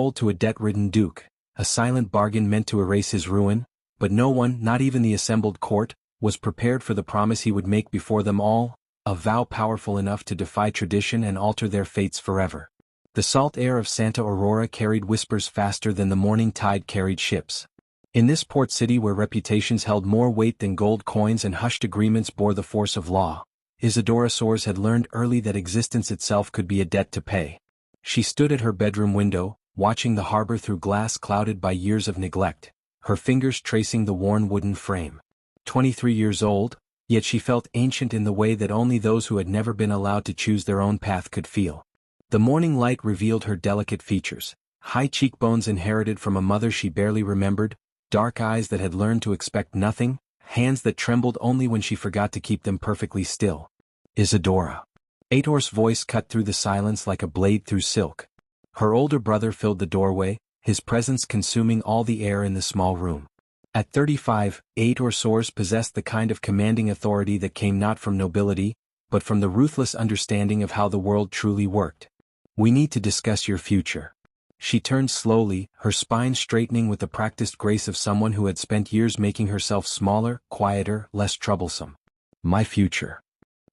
sold to a debt-ridden duke, a silent bargain meant to erase his ruin, but no one, not even the assembled court, was prepared for the promise he would make before them all, a vow powerful enough to defy tradition and alter their fates forever. The salt air of Santa Aurora carried whispers faster than the morning tide carried ships. In this port city where reputations held more weight than gold coins and hushed agreements bore the force of law, Isadora Soares had learned early that existence itself could be a debt to pay. She stood at her bedroom window, watching the harbor through glass clouded by years of neglect, her fingers tracing the worn wooden frame. 23 years old, yet she felt ancient in the way that only those who had never been allowed to choose their own path could feel. The morning light revealed her delicate features, high cheekbones inherited from a mother she barely remembered, dark eyes that had learned to expect nothing, hands that trembled only when she forgot to keep them perfectly still. Isadora. Aitor's voice cut through the silence like a blade through silk. Her older brother filled the doorway, his presence consuming all the air in the small room. At 35, Aitor Soares possessed the kind of commanding authority that came not from nobility, but from the ruthless understanding of how the world truly worked. "We need to discuss your future." She turned slowly, her spine straightening with the practiced grace of someone who had spent years making herself smaller, quieter, less troublesome. "My future.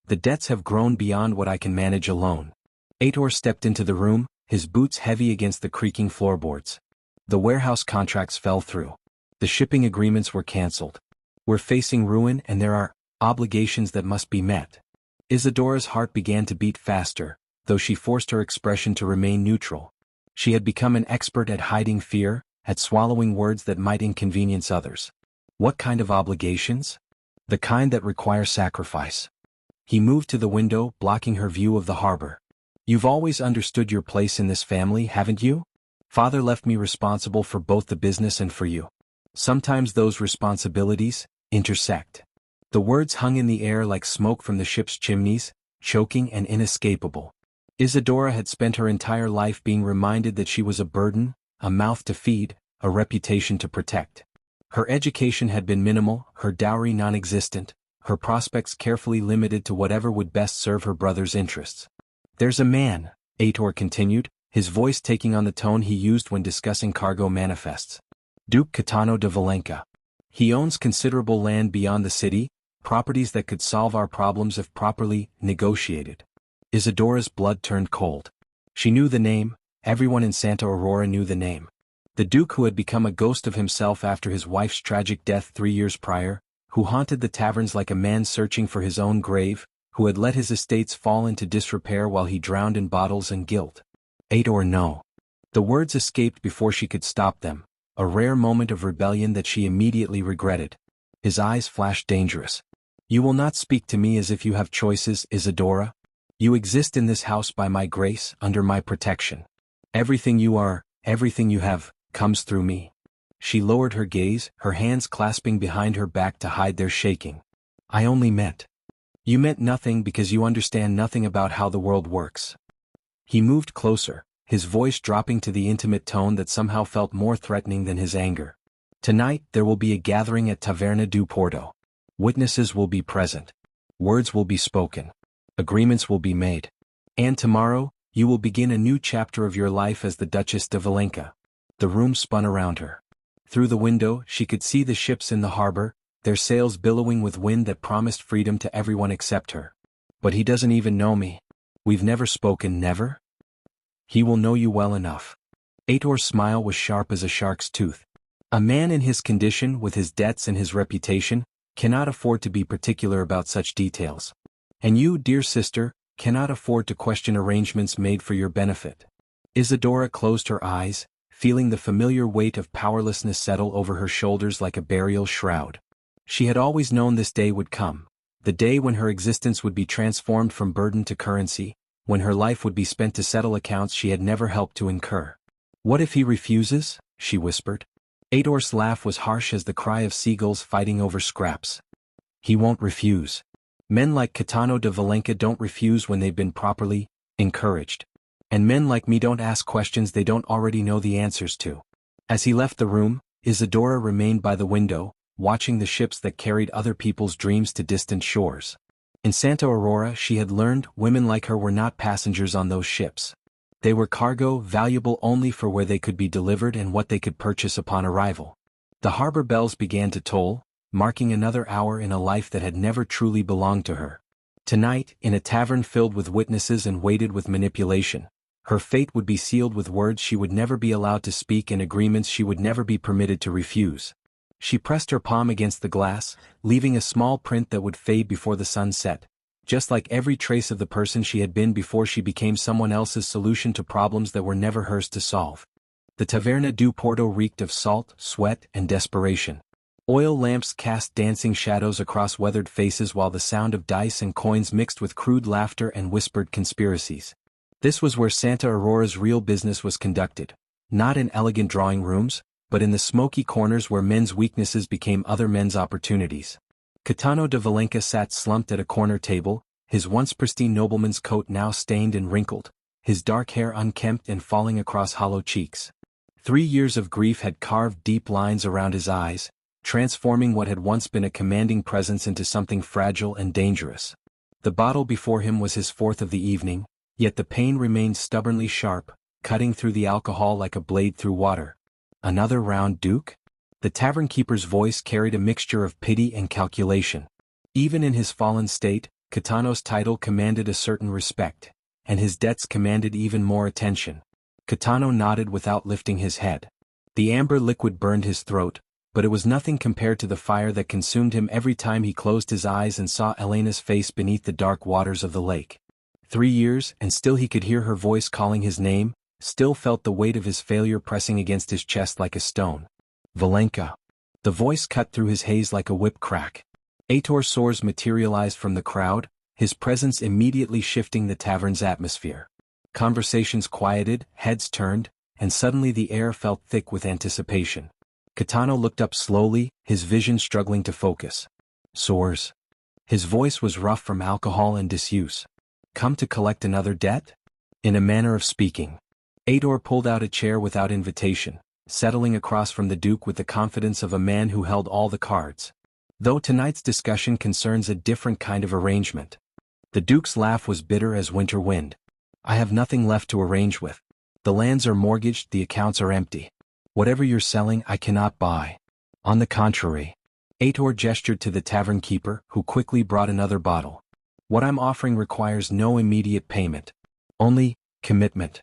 The debts have grown beyond what I can manage alone." Aitor stepped into the room, his boots heavy against the creaking floorboards. The warehouse contracts fell through. The shipping agreements were cancelled. We're facing ruin and there are obligations that must be met. Isadora's heart began to beat faster, though she forced her expression to remain neutral. She had become an expert at hiding fear, at swallowing words that might inconvenience others. What kind of obligations? The kind that require sacrifice. He moved to the window, blocking her view of the harbor. "You've always understood your place in this family, haven't you? Father left me responsible for both the business and for you. Sometimes those responsibilities intersect." The words hung in the air like smoke from the ship's chimneys, choking and inescapable. Isadora had spent her entire life being reminded that she was a burden, a mouth to feed, a reputation to protect. Her education had been minimal, her dowry non-existent, her prospects carefully limited to whatever would best serve her brother's interests. "There's a man," Aitor continued, his voice taking on the tone he used when discussing cargo manifests. "Duke Gaetano de Valenca. He owns considerable land beyond the city, properties that could solve our problems if properly negotiated." Isadora's blood turned cold. She knew the name, everyone in Santa Aurora knew the name. The Duke who had become a ghost of himself after his wife's tragic death 3 years prior, who haunted the taverns like a man searching for his own grave, who had let his estates fall into disrepair while he drowned in bottles and guilt. Aitor, no. The words escaped before she could stop them, a rare moment of rebellion that she immediately regretted. His eyes flashed dangerous. "You will not speak to me as if you have choices, Isadora. You exist in this house by my grace, under my protection. Everything you are, everything you have, comes through me." She lowered her gaze, her hands clasping behind her back to hide their shaking. "I only meant. You meant nothing because you understand nothing about how the world works." He moved closer, his voice dropping to the intimate tone that somehow felt more threatening than his anger. "Tonight there will be a gathering at Taverna do Porto. Witnesses will be present. Words will be spoken. Agreements will be made. And tomorrow, you will begin a new chapter of your life as the Duchess de Valenca." The room spun around her. Through the window, she could see the ships in the harbor, their sails billowing with wind that promised freedom to everyone except her. "But he doesn't even know me. We've never spoken, never?" "He will know you well enough." Aitor's smile was sharp as a shark's tooth. A man in his condition, with his debts and his reputation, cannot afford to be particular about such details. And you, dear sister, cannot afford to question arrangements made for your benefit. Isadora closed her eyes, feeling the familiar weight of powerlessness settle over her shoulders like a burial shroud. She had always known this day would come, the day when her existence would be transformed from burden to currency, when her life would be spent to settle accounts she had never helped to incur. "What if he refuses?" she whispered. Aitor's laugh was harsh as the cry of seagulls fighting over scraps. "He won't refuse. Men like Gaetano de Valenca don't refuse when they've been properly encouraged. And men like me don't ask questions they don't already know the answers to." As he left the room, Isadora remained by the window, watching the ships that carried other people's dreams to distant shores. In Santa Aurora she had learned women like her were not passengers on those ships. They were cargo, valuable only for where they could be delivered and what they could purchase upon arrival. The harbor bells began to toll, marking another hour in a life that had never truly belonged to her. Tonight, in a tavern filled with witnesses and weighted with manipulation, her fate would be sealed with words she would never be allowed to speak and agreements she would never be permitted to refuse. She pressed her palm against the glass, leaving a small print that would fade before the sun set, just like every trace of the person she had been before she became someone else's solution to problems that were never hers to solve. The Taverna do Porto reeked of salt, sweat, and desperation. Oil lamps cast dancing shadows across weathered faces while the sound of dice and coins mixed with crude laughter and whispered conspiracies. This was where Santa Aurora's real business was conducted, not in elegant drawing rooms, but in the smoky corners where men's weaknesses became other men's opportunities. Gaetano de Valenca sat slumped at a corner table, his once pristine nobleman's coat now stained and wrinkled, his dark hair unkempt and falling across hollow cheeks. 3 years of grief had carved deep lines around his eyes, transforming what had once been a commanding presence into something fragile and dangerous. The bottle before him was his fourth of the evening, yet the pain remained stubbornly sharp, cutting through the alcohol like a blade through water. Another round, Duke? The tavern keeper's voice carried a mixture of pity and calculation. Even in his fallen state, Gaetano's title commanded a certain respect, and his debts commanded even more attention. Gaetano nodded without lifting his head. The amber liquid burned his throat, but it was nothing compared to the fire that consumed him every time he closed his eyes and saw Elena's face beneath the dark waters of the lake. 3 years, and still he could hear her voice calling his name, still felt the weight of his failure pressing against his chest like a stone. Valenca. The voice cut through his haze like a whip crack. Aitor Soares materialized from the crowd, his presence immediately shifting the tavern's atmosphere. Conversations quieted, heads turned, and suddenly the air felt thick with anticipation. Gaetano looked up slowly, his vision struggling to focus. Soares. His voice was rough from alcohol and disuse. Come to collect another debt? In a manner of speaking. Aitor pulled out a chair without invitation, settling across from the Duke with the confidence of a man who held all the cards. Though tonight's discussion concerns a different kind of arrangement. The Duke's laugh was bitter as winter wind. I have nothing left to arrange with. The lands are mortgaged, the accounts are empty. Whatever you're selling I cannot buy. On the contrary. Aitor gestured to the tavern keeper, who quickly brought another bottle. What I'm offering requires no immediate payment. Only commitment.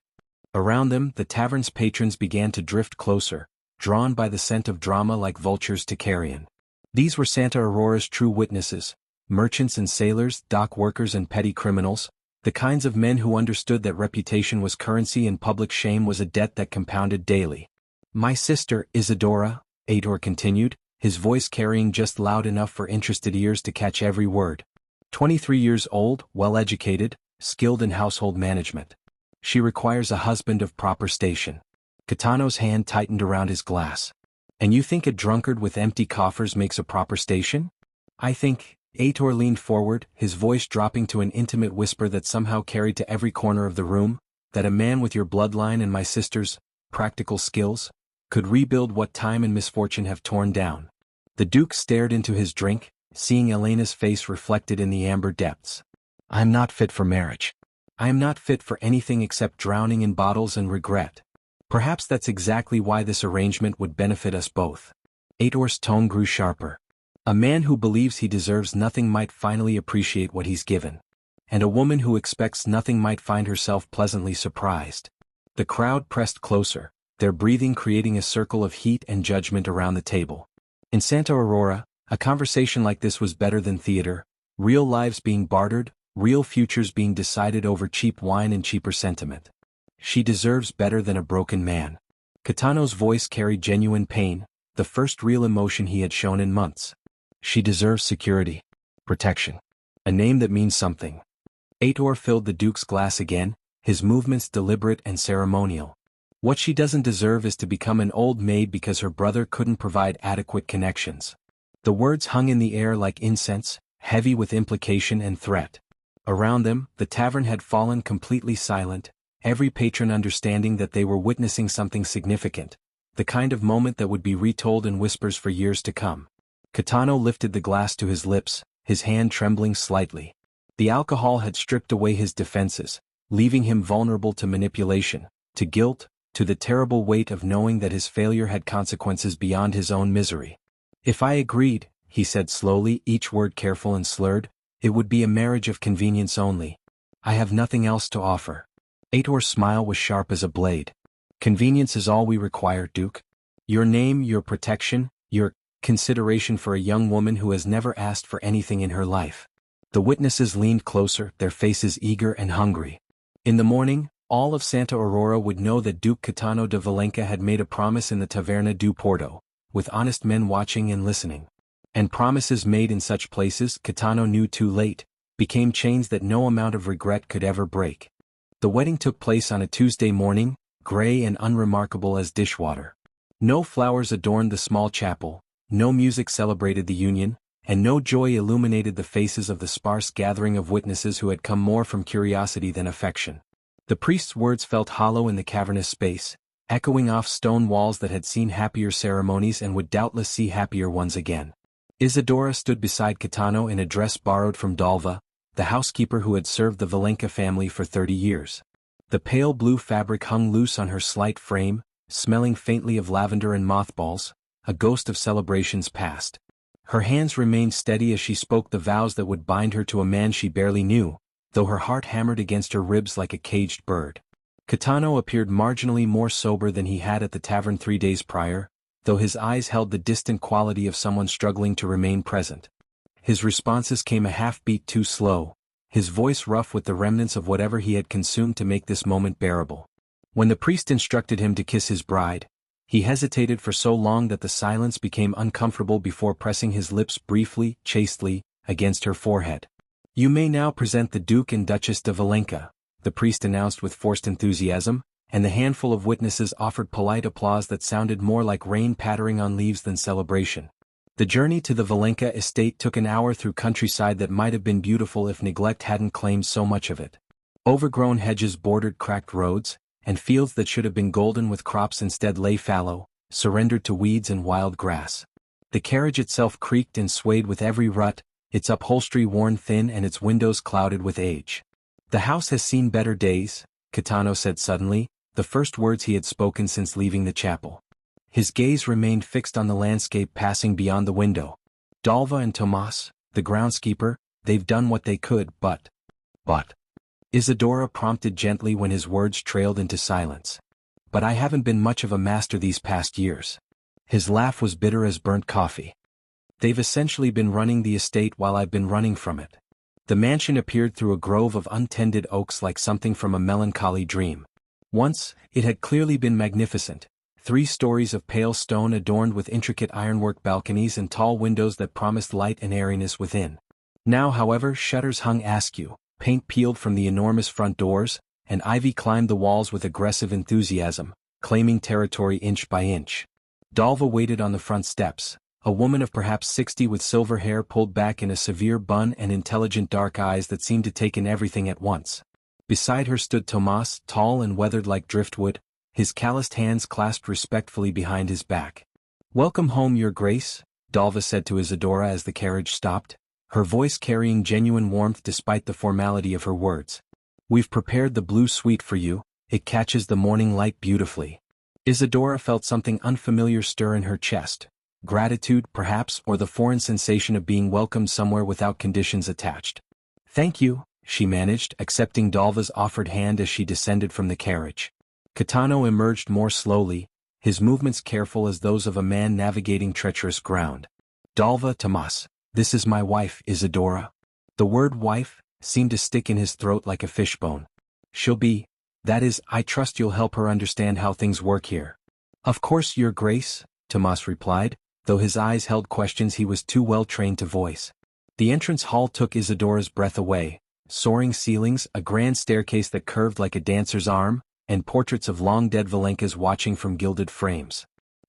Around them, the tavern's patrons began to drift closer, drawn by the scent of drama like vultures to carrion. These were Santa Aurora's true witnesses, merchants and sailors, dock workers and petty criminals, the kinds of men who understood that reputation was currency and public shame was a debt that compounded daily. My sister, Isadora, Aitor continued, his voice carrying just loud enough for interested ears to catch every word. 23 years old, well-educated, skilled in household management. She requires a husband of proper station. Gaetano's hand tightened around his glass. And you think a drunkard with empty coffers makes a proper station? I think. Aitor leaned forward, his voice dropping to an intimate whisper that somehow carried to every corner of the room, that a man with your bloodline and my sister's practical skills could rebuild what time and misfortune have torn down. The Duke stared into his drink, seeing Elena's face reflected in the amber depths. I am not fit for marriage. I am not fit for anything except drowning in bottles and regret. Perhaps that's exactly why this arrangement would benefit us both. Aitor's tone grew sharper. A man who believes he deserves nothing might finally appreciate what he's given. And a woman who expects nothing might find herself pleasantly surprised. The crowd pressed closer, their breathing creating a circle of heat and judgment around the table. In Santa Aurora, a conversation like this was better than theater, real lives being bartered, real futures being decided over cheap wine and cheaper sentiment. She deserves better than a broken man. Gaetano's voice carried genuine pain, the first real emotion he had shown in months. She deserves security, protection, a name that means something. Aitor filled the Duke's glass again, his movements deliberate and ceremonial. What she doesn't deserve is to become an old maid because her brother couldn't provide adequate connections. The words hung in the air like incense, heavy with implication and threat. Around them, the tavern had fallen completely silent, every patron understanding that they were witnessing something significant, the kind of moment that would be retold in whispers for years to come. Gaetano lifted the glass to his lips, his hand trembling slightly. The alcohol had stripped away his defenses, leaving him vulnerable to manipulation, to guilt, to the terrible weight of knowing that his failure had consequences beyond his own misery. If I agreed, he said slowly, each word careful and slurred, it would be a marriage of convenience only. I have nothing else to offer. Ator's smile was sharp as a blade. Convenience is all we require, Duke. Your name, your protection, your consideration for a young woman who has never asked for anything in her life. The witnesses leaned closer, their faces eager and hungry. In the morning, all of Santa Aurora would know that Duke Kitano de Valenca had made a promise in the Taverna do Porto, with honest men watching and listening. And promises made in such places, Kitano knew too late, became chains that no amount of regret could ever break. The wedding took place on a Tuesday morning, gray and unremarkable as dishwater. No flowers adorned the small chapel, no music celebrated the union, and no joy illuminated the faces of the sparse gathering of witnesses who had come more from curiosity than affection. The priest's words felt hollow in the cavernous space, echoing off stone walls that had seen happier ceremonies and would doubtless see happier ones again. Isadora stood beside Kitano in a dress borrowed from Dalva, the housekeeper who had served the Valenca family for 30 years. The pale blue fabric hung loose on her slight frame, smelling faintly of lavender and mothballs, a ghost of celebrations past. Her hands remained steady as she spoke the vows that would bind her to a man she barely knew, though her heart hammered against her ribs like a caged bird. Kitano appeared marginally more sober than he had at the tavern 3 days prior, though his eyes held the distant quality of someone struggling to remain present. His responses came a half-beat too slow, his voice rough with the remnants of whatever he had consumed to make this moment bearable. When the priest instructed him to kiss his bride, he hesitated for so long that the silence became uncomfortable before pressing his lips briefly, chastely, against her forehead. You may now present the Duke and Duchess de Valenca, the priest announced with forced enthusiasm, and the handful of witnesses offered polite applause that sounded more like rain pattering on leaves than celebration. The journey to the Valenca estate took an hour through countryside that might have been beautiful if neglect hadn't claimed so much of it. Overgrown hedges bordered cracked roads, and fields that should have been golden with crops instead lay fallow, surrendered to weeds and wild grass. The carriage itself creaked and swayed with every rut, its upholstery worn thin and its windows clouded with age. The house has seen better days, Kitano said suddenly, the first words he had spoken since leaving the chapel. His gaze remained fixed on the landscape passing beyond the window. Dalva and Tomas, the groundskeeper, they've done what they could, but... Isadora prompted gently when his words trailed into silence. But I haven't been much of a master these past years. His laugh was bitter as burnt coffee. They've essentially been running the estate while I've been running from it. The mansion appeared through a grove of untended oaks like something from a melancholy dream. Once, it had clearly been magnificent. 3 stories of pale stone adorned with intricate ironwork balconies and tall windows that promised light and airiness within. Now, however, shutters hung askew, paint peeled from the enormous front doors, and ivy climbed the walls with aggressive enthusiasm, claiming territory inch by inch. Dalva waited on the front steps, a woman of perhaps 60 with silver hair pulled back in a severe bun and intelligent dark eyes that seemed to take in everything at once. Beside her stood Tomas, tall and weathered like driftwood, his calloused hands clasped respectfully behind his back. Welcome home, Your Grace, Dalva said to Isadora as the carriage stopped, her voice carrying genuine warmth despite the formality of her words. We've prepared the blue suite for you, it catches the morning light beautifully. Isadora felt something unfamiliar stir in her chest, gratitude perhaps, or the foreign sensation of being welcomed somewhere without conditions attached. Thank you, she managed, accepting Dalva's offered hand as she descended from the carriage. Kitano emerged more slowly, his movements careful as those of a man navigating treacherous ground. Dalva, Tomas, this is my wife, Isadora. The word wife seemed to stick in his throat like a fishbone. She'll be, that is, I trust you'll help her understand how things work here. Of course, Your Grace, Tomas replied, though his eyes held questions he was too well trained to voice. The entrance hall took Isadora's breath away, soaring ceilings, a grand staircase that curved like a dancer's arm, and portraits of long-dead Valencas watching from gilded frames.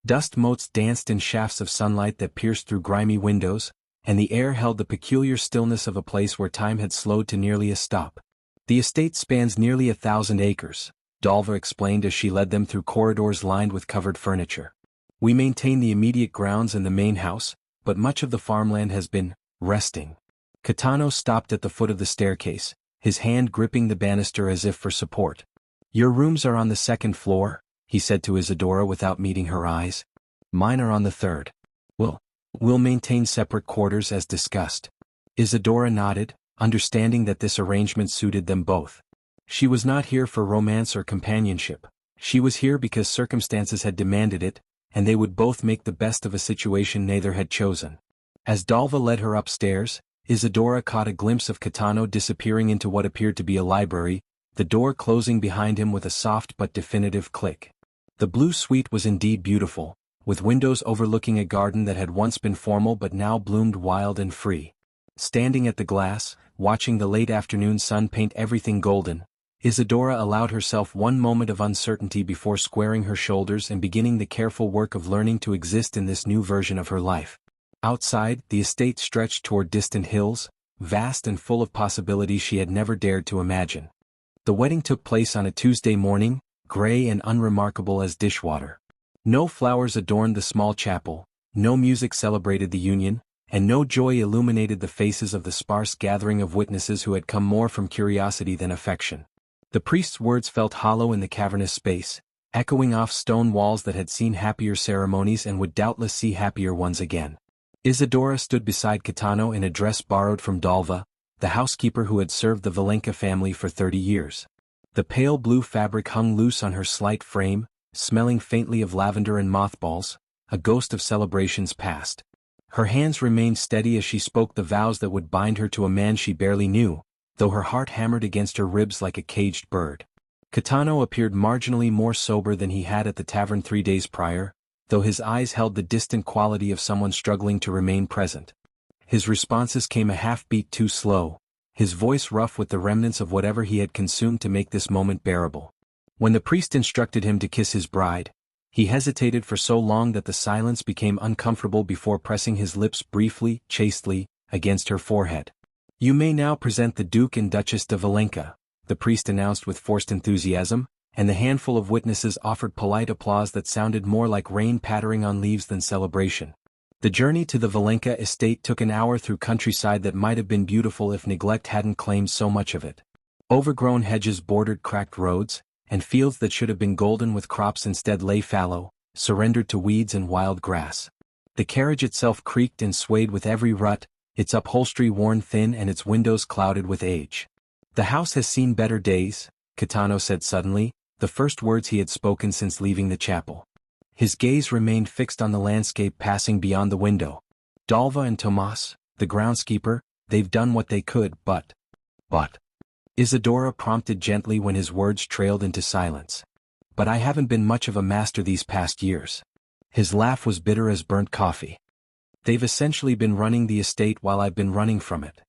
Dust motes danced in shafts of sunlight that pierced through grimy windows, and the air held the peculiar stillness of a place where time had slowed to nearly a stop. The estate spans nearly 1,000 acres, Dalva explained as she led them through corridors lined with covered furniture. We maintain the immediate grounds and the main house, but much of the farmland has been resting. Kitano stopped at the foot of the staircase, his hand gripping the banister as if for support. "Your rooms are on the second floor," he said to Isadora without meeting her eyes. "Mine are on the third. We'll maintain separate quarters as discussed." Isadora nodded, understanding that this arrangement suited them both. She was not here for romance or companionship. She was here because circumstances had demanded it, and they would both make the best of a situation neither had chosen. As Dalva led her upstairs, Isadora caught a glimpse of Kitano disappearing into what appeared to be a library, the door closing behind him with a soft but definitive click. The blue suite was indeed beautiful, with windows overlooking a garden that had once been formal but now bloomed wild and free. Standing at the glass, watching the late afternoon sun paint everything golden, Isadora allowed herself one moment of uncertainty before squaring her shoulders and beginning the careful work of learning to exist in this new version of her life. Outside, the estate stretched toward distant hills, vast and full of possibilities she had never dared to imagine. The wedding took place on a Tuesday morning, gray and unremarkable as dishwater. No flowers adorned the small chapel, no music celebrated the union, and no joy illuminated the faces of the sparse gathering of witnesses who had come more from curiosity than affection. The priest's words felt hollow in the cavernous space, echoing off stone walls that had seen happier ceremonies and would doubtless see happier ones again. Isadora stood beside Kitano in a dress borrowed from Dalva, the housekeeper who had served the Valenka family for 30 years. The pale blue fabric hung loose on her slight frame, smelling faintly of lavender and mothballs, a ghost of celebrations past. Her hands remained steady as she spoke the vows that would bind her to a man she barely knew, though her heart hammered against her ribs like a caged bird. Kitano appeared marginally more sober than he had at the tavern 3 days prior, though his eyes held the distant quality of someone struggling to remain present. His responses came a half-beat too slow, his voice rough with the remnants of whatever he had consumed to make this moment bearable. When the priest instructed him to kiss his bride, he hesitated for so long that the silence became uncomfortable before pressing his lips briefly, chastely, against her forehead. "You may now present the Duke and Duchess de Valenka," the priest announced with forced enthusiasm, and the handful of witnesses offered polite applause that sounded more like rain pattering on leaves than celebration. The journey to the Valenka estate took an hour through countryside that might have been beautiful if neglect hadn't claimed so much of it. Overgrown hedges bordered cracked roads, and fields that should have been golden with crops instead lay fallow, surrendered to weeds and wild grass. The carriage itself creaked and swayed with every rut, its upholstery worn thin and its windows clouded with age. "The house has seen better days," Kitano said suddenly, the first words he had spoken since leaving the chapel. His gaze remained fixed on the landscape passing beyond the window. "Dalva and Tomas, the groundskeeper, they've done what they could, but..." Isadora prompted gently when his words trailed into silence. "But I haven't been much of a master these past years." His laugh was bitter as burnt coffee. "They've essentially been running the estate while I've been running from it."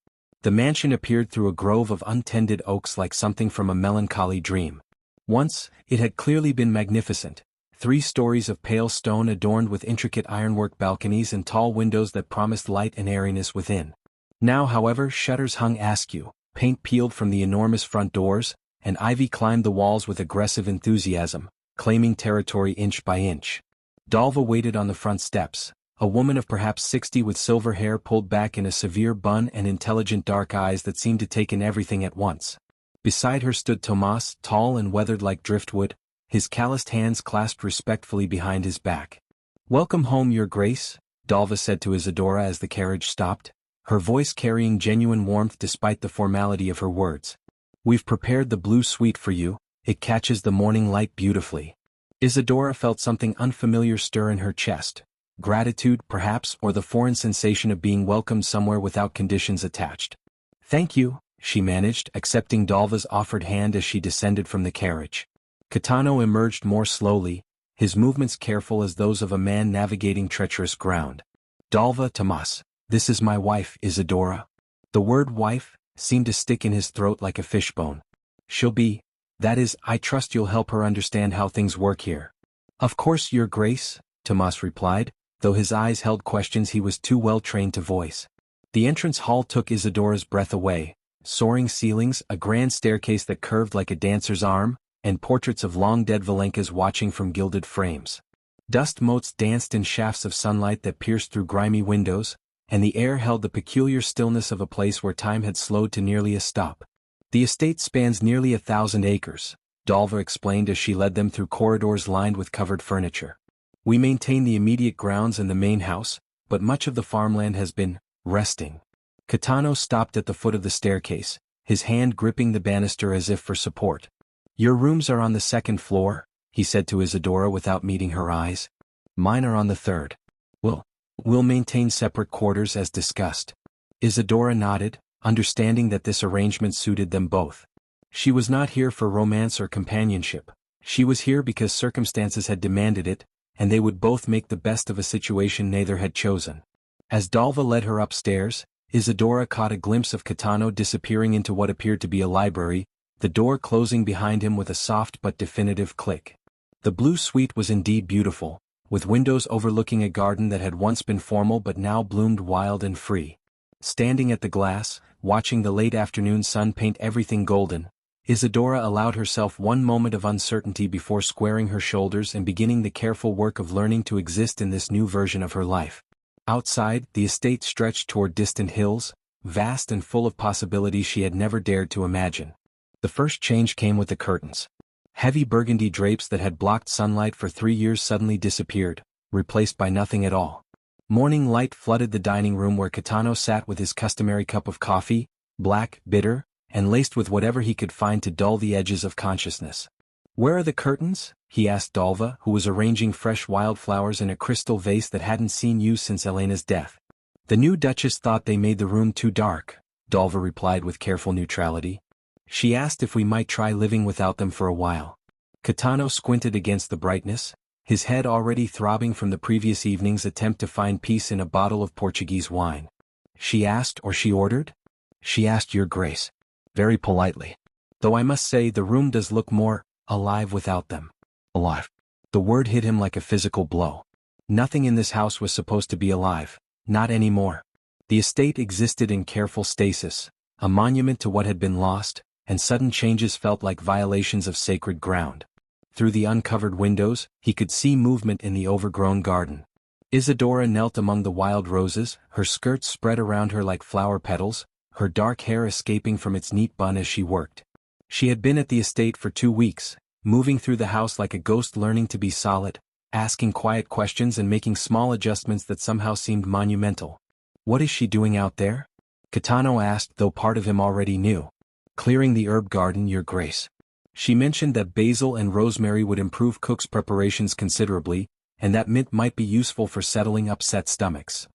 The mansion appeared through a grove of untended oaks like something from a melancholy dream. Once, it had clearly been magnificent, 3 stories of pale stone adorned with intricate ironwork balconies and tall windows that promised light and airiness within. Now, however, shutters hung askew, paint peeled from the enormous front doors, and ivy climbed the walls with aggressive enthusiasm, claiming territory inch by inch. Dalva waited on the front steps, a woman of perhaps 60 with silver hair pulled back in a severe bun and intelligent dark eyes that seemed to take in everything at once. Beside her stood Tomas, tall and weathered like driftwood, his calloused hands clasped respectfully behind his back. "Welcome home, Your Grace," Dalva said to Isadora as the carriage stopped, her voice carrying genuine warmth despite the formality of her words. "We've prepared the blue suite for you, it catches the morning light beautifully." Isadora felt something unfamiliar stir in her chest, gratitude, perhaps, or the foreign sensation of being welcomed somewhere without conditions attached. "Thank you," she managed, accepting Dalva's offered hand as she descended from the carriage. Kitano emerged more slowly, his movements careful as those of a man navigating treacherous ground. "Dalva, Tomas, this is my wife, Isadora." The word wife seemed to stick in his throat like a fishbone. "She'll be, that is, I trust you'll help her understand how things work here." "Of course, Your Grace," Tomas replied, though his eyes held questions he was too well trained to voice. The entrance hall took Isadora's breath away, soaring ceilings, a grand staircase that curved like a dancer's arm, and portraits of long-dead Valenkas watching from gilded frames. Dust motes danced in shafts of sunlight that pierced through grimy windows, and the air held the peculiar stillness of a place where time had slowed to nearly a stop. The estate spans nearly 1,000 acres, Dalva explained as she led them through corridors lined with covered furniture. We maintain the immediate grounds and the main house, but much of the farmland has been resting. Kitano stopped at the foot of the staircase, his hand gripping the banister as if for support. Your rooms are on the second floor, he said to Isadora without meeting her eyes. Mine are on the third. We'll maintain separate quarters as discussed. Isadora nodded, understanding that this arrangement suited them both. She was not here for romance or companionship. She was here because circumstances had demanded it, and they would both make the best of a situation neither had chosen. As Dalva led her upstairs, Isadora caught a glimpse of Kitano disappearing into what appeared to be a library, the door closing behind him with a soft but definitive click. The blue suite was indeed beautiful, with windows overlooking a garden that had once been formal but now bloomed wild and free. Standing at the glass, watching the late afternoon sun paint everything golden, Isadora allowed herself one moment of uncertainty before squaring her shoulders and beginning the careful work of learning to exist in this new version of her life. Outside, the estate stretched toward distant hills, vast and full of possibilities she had never dared to imagine. The first change came with the curtains. Heavy burgundy drapes that had blocked sunlight for 3 years suddenly disappeared, replaced by nothing at all. Morning light flooded the dining room where Kitano sat with his customary cup of coffee, black, bitter, and laced with whatever he could find to dull the edges of consciousness. "Where are the curtains?" he asked Dalva, who was arranging fresh wildflowers in a crystal vase that hadn't seen use since Elena's death. "The new Duchess thought they made the room too dark," Dalva replied with careful neutrality. "She asked if we might try living without them for a while." Kitano squinted against the brightness, his head already throbbing from the previous evening's attempt to find peace in a bottle of Portuguese wine. "She asked or she ordered?" "She asked, Your Grace. Very politely. Though I must say the room does look more alive without them." Alive. The word hit him like a physical blow. Nothing in this house was supposed to be alive, not anymore. The estate existed in careful stasis, a monument to what had been lost, and sudden changes felt like violations of sacred ground. Through the uncovered windows, he could see movement in the overgrown garden. Isadora knelt among the wild roses, her skirts spread around her like flower petals, her dark hair escaping from its neat bun as she worked. She had been at the estate for 2 weeks, moving through the house like a ghost, learning to be solid, asking quiet questions and making small adjustments that somehow seemed monumental. "What is she doing out there?" Kitano asked, though part of him already knew. "Clearing the herb garden, Your Grace." She mentioned that basil and rosemary would improve Cook's preparations considerably, and that mint might be useful for settling upset stomachs.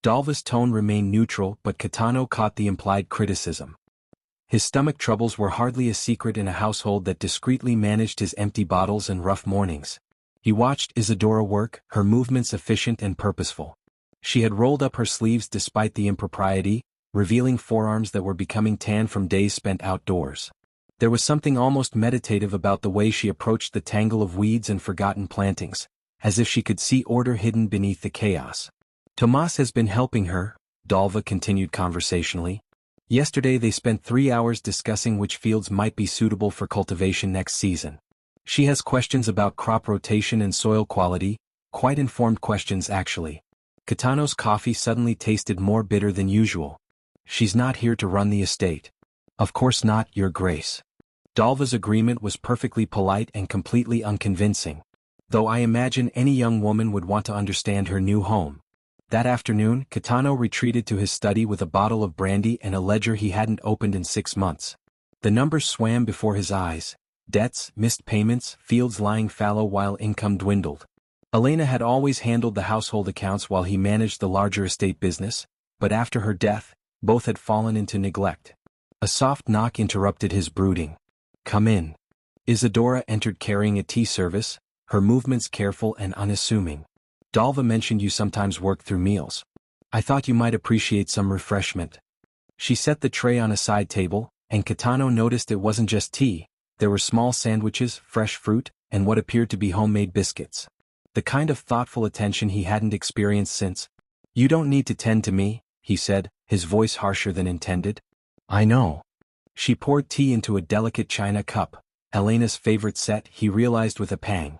Dalva's tone remained neutral, but Kitano caught the implied criticism. His stomach troubles were hardly a secret in a household that discreetly managed his empty bottles and rough mornings. He watched Isadora work, her movements efficient and purposeful. She had rolled up her sleeves despite the impropriety, revealing forearms that were becoming tan from days spent outdoors. There was something almost meditative about the way she approached the tangle of weeds and forgotten plantings, as if she could see order hidden beneath the chaos. "Tomas has been helping her," Dalva continued conversationally. "Yesterday they spent 3 hours discussing which fields might be suitable for cultivation next season. She has questions about crop rotation and soil quality, quite informed questions actually." Kitano's coffee suddenly tasted more bitter than usual. "She's not here to run the estate." "Of course not, Your Grace." Dalva's agreement was perfectly polite and completely unconvincing. "Though I imagine any young woman would want to understand her new home." That afternoon, Kitano retreated to his study with a bottle of brandy and a ledger he hadn't opened in 6 months. The numbers swam before his eyes: debts, missed payments, fields lying fallow while income dwindled. Elena had always handled the household accounts while he managed the larger estate business, but after her death, both had fallen into neglect. A soft knock interrupted his brooding. "Come in." Isadora entered carrying a tea service, her movements careful and unassuming. "Dalva mentioned you sometimes work through meals. I thought you might appreciate some refreshment." She set the tray on a side table, and Kitano noticed it wasn't just tea. There were small sandwiches, fresh fruit, and what appeared to be homemade biscuits. The kind of thoughtful attention he hadn't experienced since. "You don't need to tend to me," he said, his voice harsher than intended. "I know." She poured tea into a delicate china cup, Elena's favorite set, he realized with a pang.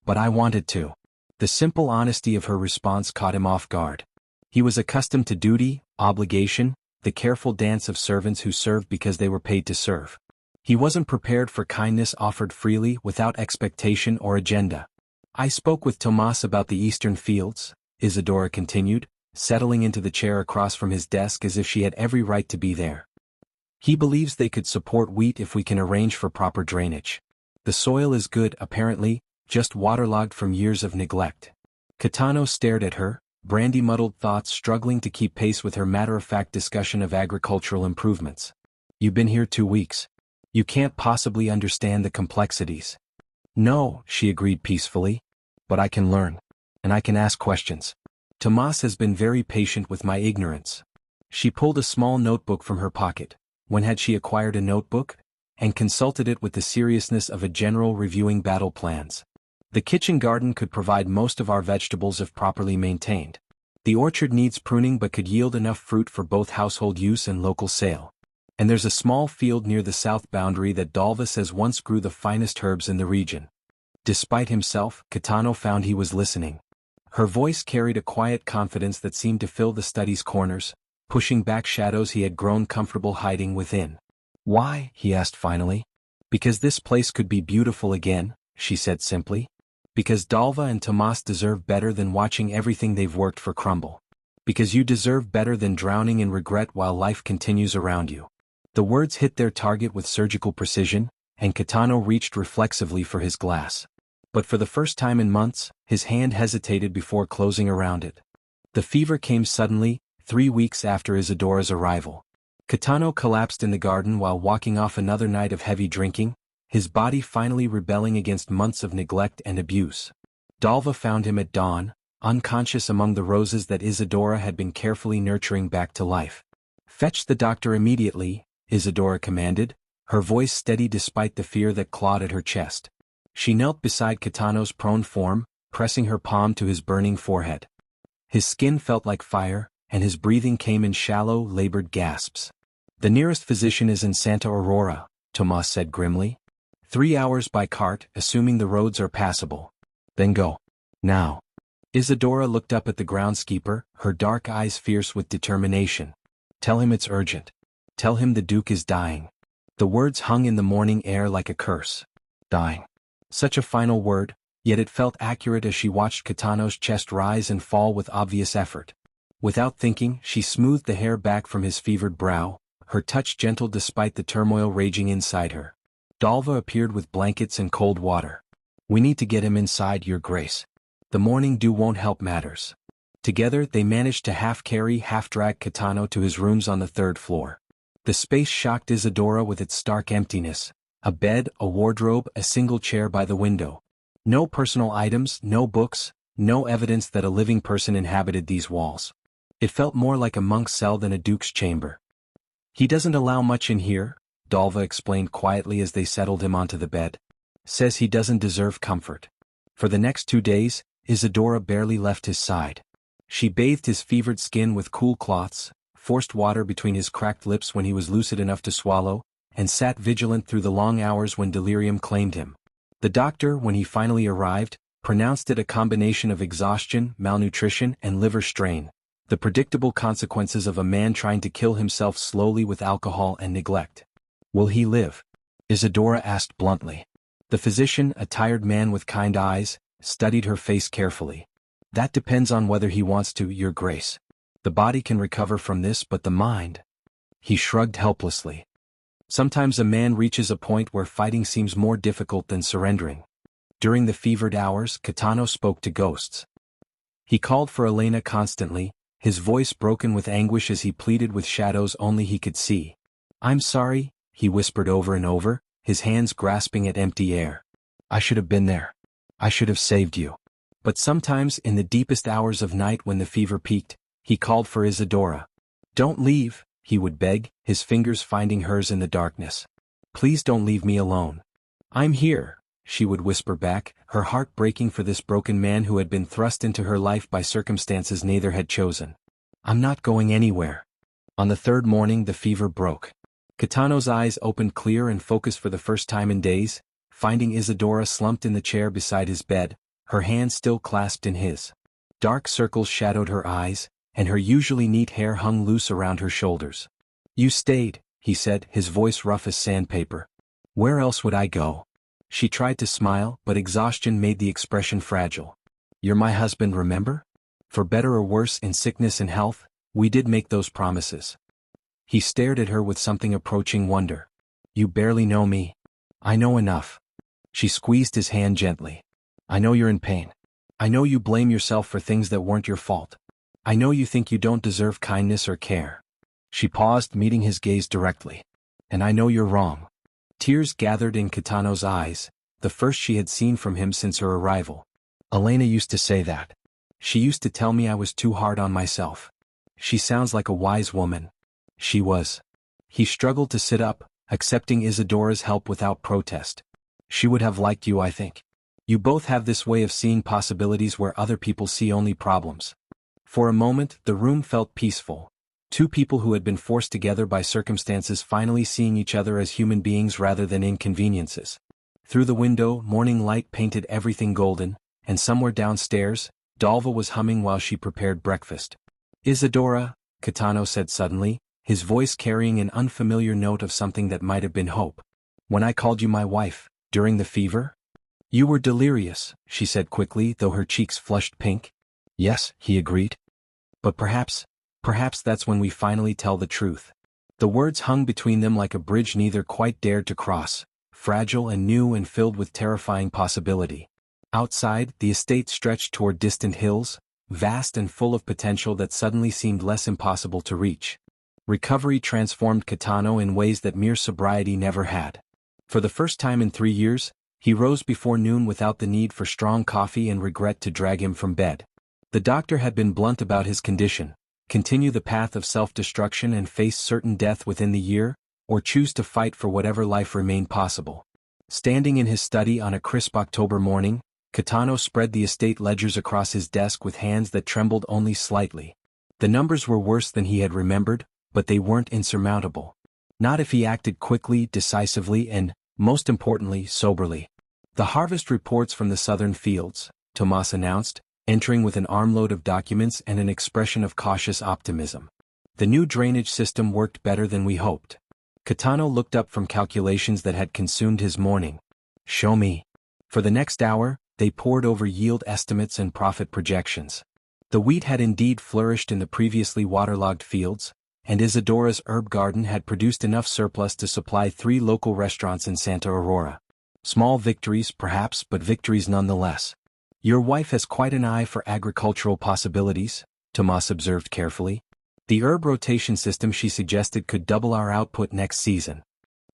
"But I wanted to." The simple honesty of her response caught him off guard. He was accustomed to duty, obligation, the careful dance of servants who served because they were paid to serve. He wasn't prepared for kindness offered freely without expectation or agenda. I spoke with Tomas about the eastern fields, Isadora continued, settling into the chair across from his desk as if she had every right to be there. He believes they could support wheat if we can arrange for proper drainage. The soil is good, apparently, just waterlogged from years of neglect. Kitano stared at her, brandy-muddled thoughts struggling to keep pace with her matter-of-fact discussion of agricultural improvements. You've been here 2 weeks. You can't possibly understand the complexities. No, she agreed peacefully. But I can learn. And I can ask questions. Tomas has been very patient with my ignorance. She pulled a small notebook from her pocket. When had she acquired a notebook? And consulted it with the seriousness of a general reviewing battle plans. The kitchen garden could provide most of our vegetables if properly maintained. The orchard needs pruning but could yield enough fruit for both household use and local sale. And there's a small field near the south boundary that Dalva says once grew the finest herbs in the region. Despite himself, Kitano found he was listening. Her voice carried a quiet confidence that seemed to fill the study's corners, pushing back shadows he had grown comfortable hiding within. Why? He asked finally. Because this place could be beautiful again, she said simply. Because Dalva and Tomas deserve better than watching everything they've worked for crumble. Because you deserve better than drowning in regret while life continues around you. The words hit their target with surgical precision, and Kitano reached reflexively for his glass. But for the first time in months, his hand hesitated before closing around it. The fever came suddenly, 3 weeks after Isadora's arrival. Kitano collapsed in the garden while walking off another night of heavy drinking, his body finally rebelling against months of neglect and abuse. Dalva found him at dawn, unconscious among the roses that Isadora had been carefully nurturing back to life. Fetch the doctor immediately, Isadora commanded, her voice steady despite the fear that clawed at her chest. She knelt beside Kitano's prone form, pressing her palm to his burning forehead. His skin felt like fire, and his breathing came in shallow, labored gasps. The nearest physician is in Santa Aurora, Tomas said grimly. 3 hours by cart, assuming the roads are passable. Then go. Now. Isadora looked up at the groundskeeper, her dark eyes fierce with determination. Tell him it's urgent. Tell him the Duke is dying. The words hung in the morning air like a curse. Dying. Such a final word, yet it felt accurate as she watched Kitano's chest rise and fall with obvious effort. Without thinking, she smoothed the hair back from his fevered brow, her touch gentle despite the turmoil raging inside her. Dalva appeared with blankets and cold water. We need to get him inside, Your Grace. The morning dew won't help matters. Together they managed to half-carry, half-drag Kitano to his rooms on the 3rd floor. The space shocked Isadora with its stark emptiness. A bed, a wardrobe, a single chair by the window. No personal items, no books, no evidence that a living person inhabited these walls. It felt more like a monk's cell than a duke's chamber. He doesn't allow much in here, Dalva explained quietly as they settled him onto the bed. Says he doesn't deserve comfort. For the next 2 days, Isadora barely left his side. She bathed his fevered skin with cool cloths, forced water between his cracked lips when he was lucid enough to swallow, and sat vigilant through the long hours when delirium claimed him. The doctor, when he finally arrived, pronounced it a combination of exhaustion, malnutrition, and liver strain, the predictable consequences of a man trying to kill himself slowly with alcohol and neglect. Will he live? Isadora asked bluntly. The physician, a tired man with kind eyes, studied her face carefully. That depends on whether he wants to, Your Grace. The body can recover from this, but the mind... He shrugged helplessly. Sometimes a man reaches a point where fighting seems more difficult than surrendering. During the fevered hours, Kitano spoke to ghosts. He called for Elena constantly, his voice broken with anguish as he pleaded with shadows only he could see. I'm sorry, he whispered over and over, his hands grasping at empty air. I should have been there. I should have saved you. But sometimes, in the deepest hours of night when the fever peaked, he called for Isadora. Don't leave, he would beg, his fingers finding hers in the darkness. Please don't leave me alone. I'm here, she would whisper back, her heart breaking for this broken man who had been thrust into her life by circumstances neither had chosen. I'm not going anywhere. On the 3rd morning the fever broke. Kitano's eyes opened clear and focused for the first time in days, finding Isadora slumped in the chair beside his bed, her hand still clasped in his. Dark circles shadowed her eyes, and her usually neat hair hung loose around her shoulders. You stayed, he said, his voice rough as sandpaper. Where else would I go? She tried to smile, but exhaustion made the expression fragile. You're my husband, remember? For better or worse, in sickness and health, we did make those promises. He stared at her with something approaching wonder. You barely know me. I know enough. She squeezed his hand gently. I know you're in pain. I know you blame yourself for things that weren't your fault. I know you think you don't deserve kindness or care. She paused, meeting his gaze directly. And I know you're wrong. Tears gathered in Kitano's eyes, the first she had seen from him since her arrival. Elena used to say that. She used to tell me I was too hard on myself. She sounds like a wise woman. She was. He struggled to sit up, accepting Isadora's help without protest. She would have liked you, I think. You both have this way of seeing possibilities where other people see only problems. For a moment, the room felt peaceful. Two people who had been forced together by circumstances finally seeing each other as human beings rather than inconveniences. Through the window, morning light painted everything golden, and somewhere downstairs, Dalva was humming while she prepared breakfast. Isadora, Kitano said suddenly, his voice carrying an unfamiliar note of something that might have been hope. When I called you my wife, during the fever? You were delirious, she said quickly, though her cheeks flushed pink. Yes, he agreed. But perhaps that's when we finally tell the truth. The words hung between them like a bridge neither quite dared to cross, fragile and new and filled with terrifying possibility. Outside, the estate stretched toward distant hills, vast and full of potential that suddenly seemed less impossible to reach. Recovery transformed Kitano in ways that mere sobriety never had. For the first time in 3 years, he rose before noon without the need for strong coffee and regret to drag him from bed. The doctor had been blunt about his condition: continue the path of self-destruction and face certain death within the year, or choose to fight for whatever life remained possible. Standing in his study on a crisp October morning, Kitano spread the estate ledgers across his desk with hands that trembled only slightly. The numbers were worse than he had remembered, but they weren't insurmountable. Not if he acted quickly, decisively, and, most importantly, soberly. The harvest reports from the southern fields, Tomas announced, entering with an armload of documents and an expression of cautious optimism. The new drainage system worked better than we hoped. Kitano looked up from calculations that had consumed his morning. Show me. For the next hour, they pored over yield estimates and profit projections. The wheat had indeed flourished in the previously waterlogged fields, and Isadora's herb garden had produced enough surplus to supply 3 local restaurants in Santa Aurora. Small victories, perhaps, but victories nonetheless. Your wife has quite an eye for agricultural possibilities, Tomas observed carefully. The herb rotation system she suggested could double our output next season.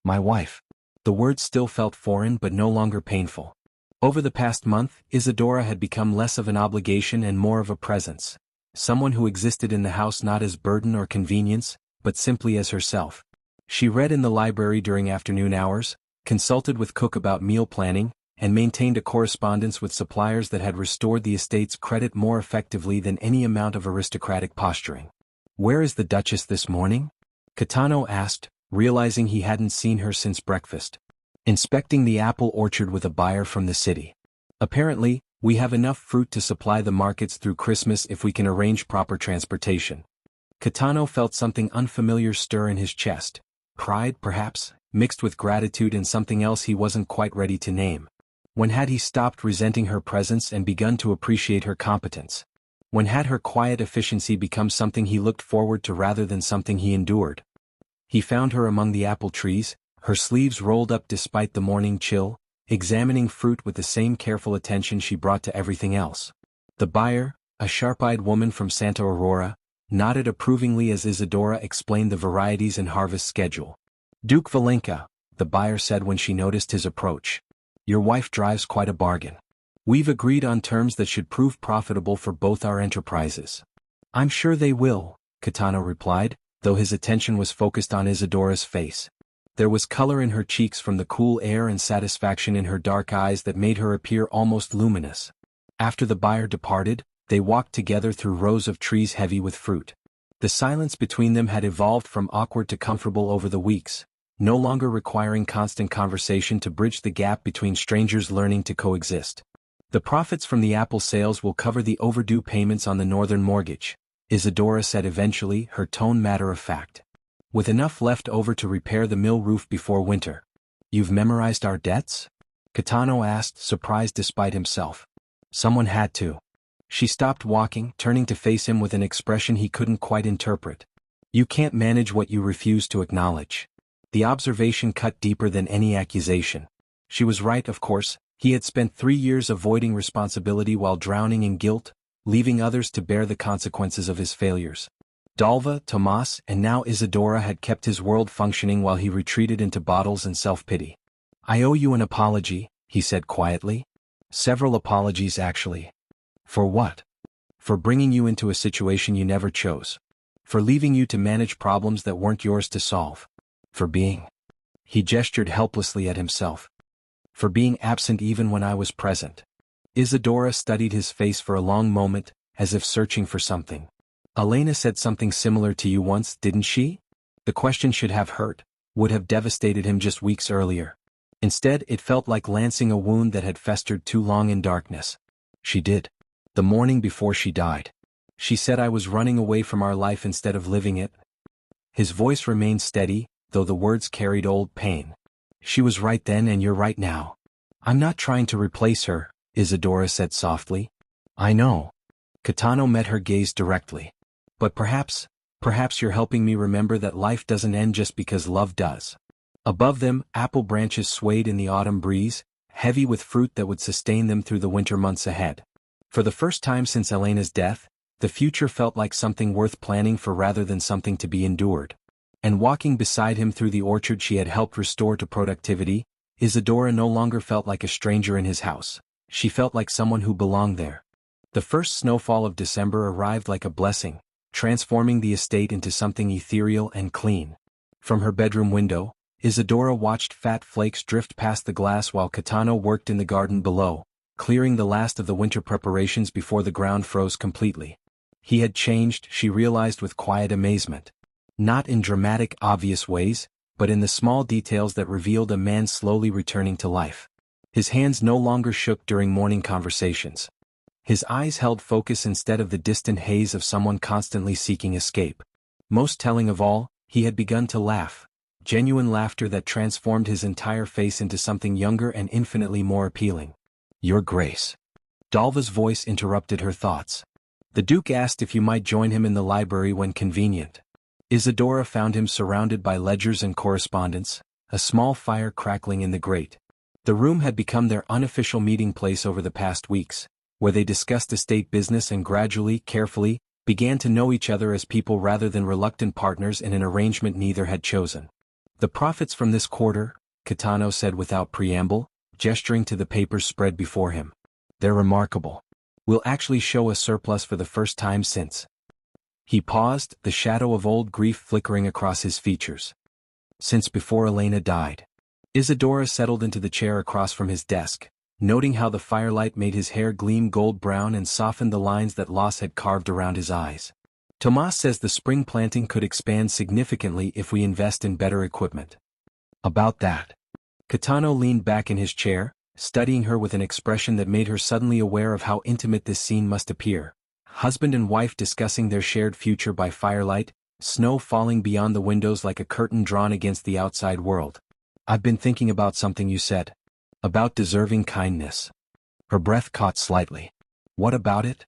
My wife. The word still felt foreign but no longer painful. Over the past month, Isadora had become less of an obligation and more of a presence. Someone who existed in the house not as burden or convenience, but simply as herself. She read in the library during afternoon hours, consulted with Cook about meal planning, and maintained a correspondence with suppliers that had restored the estate's credit more effectively than any amount of aristocratic posturing. Where is the Duchess this morning? Kitano asked, realizing he hadn't seen her since breakfast. Inspecting the apple orchard with a buyer from the city. Apparently, we have enough fruit to supply the markets through Christmas if we can arrange proper transportation. Kitano felt something unfamiliar stir in his chest. Pride, perhaps, mixed with gratitude and something else he wasn't quite ready to name. When had he stopped resenting her presence and begun to appreciate her competence? When had her quiet efficiency become something he looked forward to rather than something he endured? He found her among the apple trees, her sleeves rolled up despite the morning chill, examining fruit with the same careful attention she brought to everything else. The buyer, a sharp-eyed woman from Santa Aurora, nodded approvingly as Isadora explained the varieties and harvest schedule. Duke Valenka, the buyer said when she noticed his approach. Your wife drives quite a bargain. We've agreed on terms that should prove profitable for both our enterprises. I'm sure they will, Kitano replied, though his attention was focused on Isadora's face. There was color in her cheeks from the cool air and satisfaction in her dark eyes that made her appear almost luminous. After the buyer departed, they walked together through rows of trees heavy with fruit. The silence between them had evolved from awkward to comfortable over the weeks, no longer requiring constant conversation to bridge the gap between strangers learning to coexist. The profits from the apple sales will cover the overdue payments on the northern mortgage, Isadora said eventually, her tone matter of fact. with enough left over to repair the mill roof before winter. You've memorized our debts? Kitano asked, surprised despite himself. Someone had to. She stopped walking, turning to face him with an expression he couldn't quite interpret. You can't manage what you refuse to acknowledge. The observation cut deeper than any accusation. She was right, of course. He had spent 3 years avoiding responsibility while drowning in guilt, leaving others to bear the consequences of his failures. Dalva, Tomas, and now Isadora had kept his world functioning while he retreated into bottles and self-pity. I owe you an apology, he said quietly. Several apologies, actually. For what? For bringing you into a situation you never chose. For leaving you to manage problems that weren't yours to solve. For being. He gestured helplessly at himself. For being absent even when I was present. Isadora studied his face for a long moment, as if searching for something. Elena said something similar to you once, didn't she? The question should have hurt, would have devastated him just weeks earlier. Instead, it felt like lancing a wound that had festered too long in darkness. She did. The morning before she died. She said I was running away from our life instead of living it. His voice remained steady, though the words carried old pain. She was right then and you're right now. I'm not trying to replace her, Isadora said softly. I know. Kitano met her gaze directly. But perhaps you're helping me remember that life doesn't end just because love does. Above them, apple branches swayed in the autumn breeze, heavy with fruit that would sustain them through the winter months ahead. For the first time since Elena's death, the future felt like something worth planning for rather than something to be endured. And walking beside him through the orchard she had helped restore to productivity, Isadora no longer felt like a stranger in his house. She felt like someone who belonged there. The first snowfall of December arrived like a blessing, transforming the estate into something ethereal and clean. From her bedroom window, Isadora watched fat flakes drift past the glass while Kitano worked in the garden below, clearing the last of the winter preparations before the ground froze completely. He had changed, she realized with quiet amazement. Not in dramatic, obvious ways, but in the small details that revealed a man slowly returning to life. His hands no longer shook during morning conversations. His eyes held focus instead of the distant haze of someone constantly seeking escape. Most telling of all, he had begun to laugh. Genuine laughter that transformed his entire face into something younger and infinitely more appealing. Your Grace. Dalva's voice interrupted her thoughts. The Duke asked if you might join him in the library when convenient. Isadora found him surrounded by ledgers and correspondence, a small fire crackling in the grate. The room had become their unofficial meeting place over the past weeks, where they discussed estate business and gradually, carefully, began to know each other as people rather than reluctant partners in an arrangement neither had chosen. The profits from this quarter, Kitano said without preamble, gesturing to the papers spread before him. They're remarkable. We'll actually show a surplus for the first time since. He paused, the shadow of old grief flickering across his features. Since before Elena died. Isadora settled into the chair across from his desk, noting how the firelight made his hair gleam gold brown and softened the lines that loss had carved around his eyes. Tomas says the spring planting could expand significantly if we invest in better equipment. About that. Kitano leaned back in his chair, studying her with an expression that made her suddenly aware of how intimate this scene must appear. Husband and wife discussing their shared future by firelight, snow falling beyond the windows like a curtain drawn against the outside world. I've been thinking about something you said. About deserving kindness. Her breath caught slightly. What about it?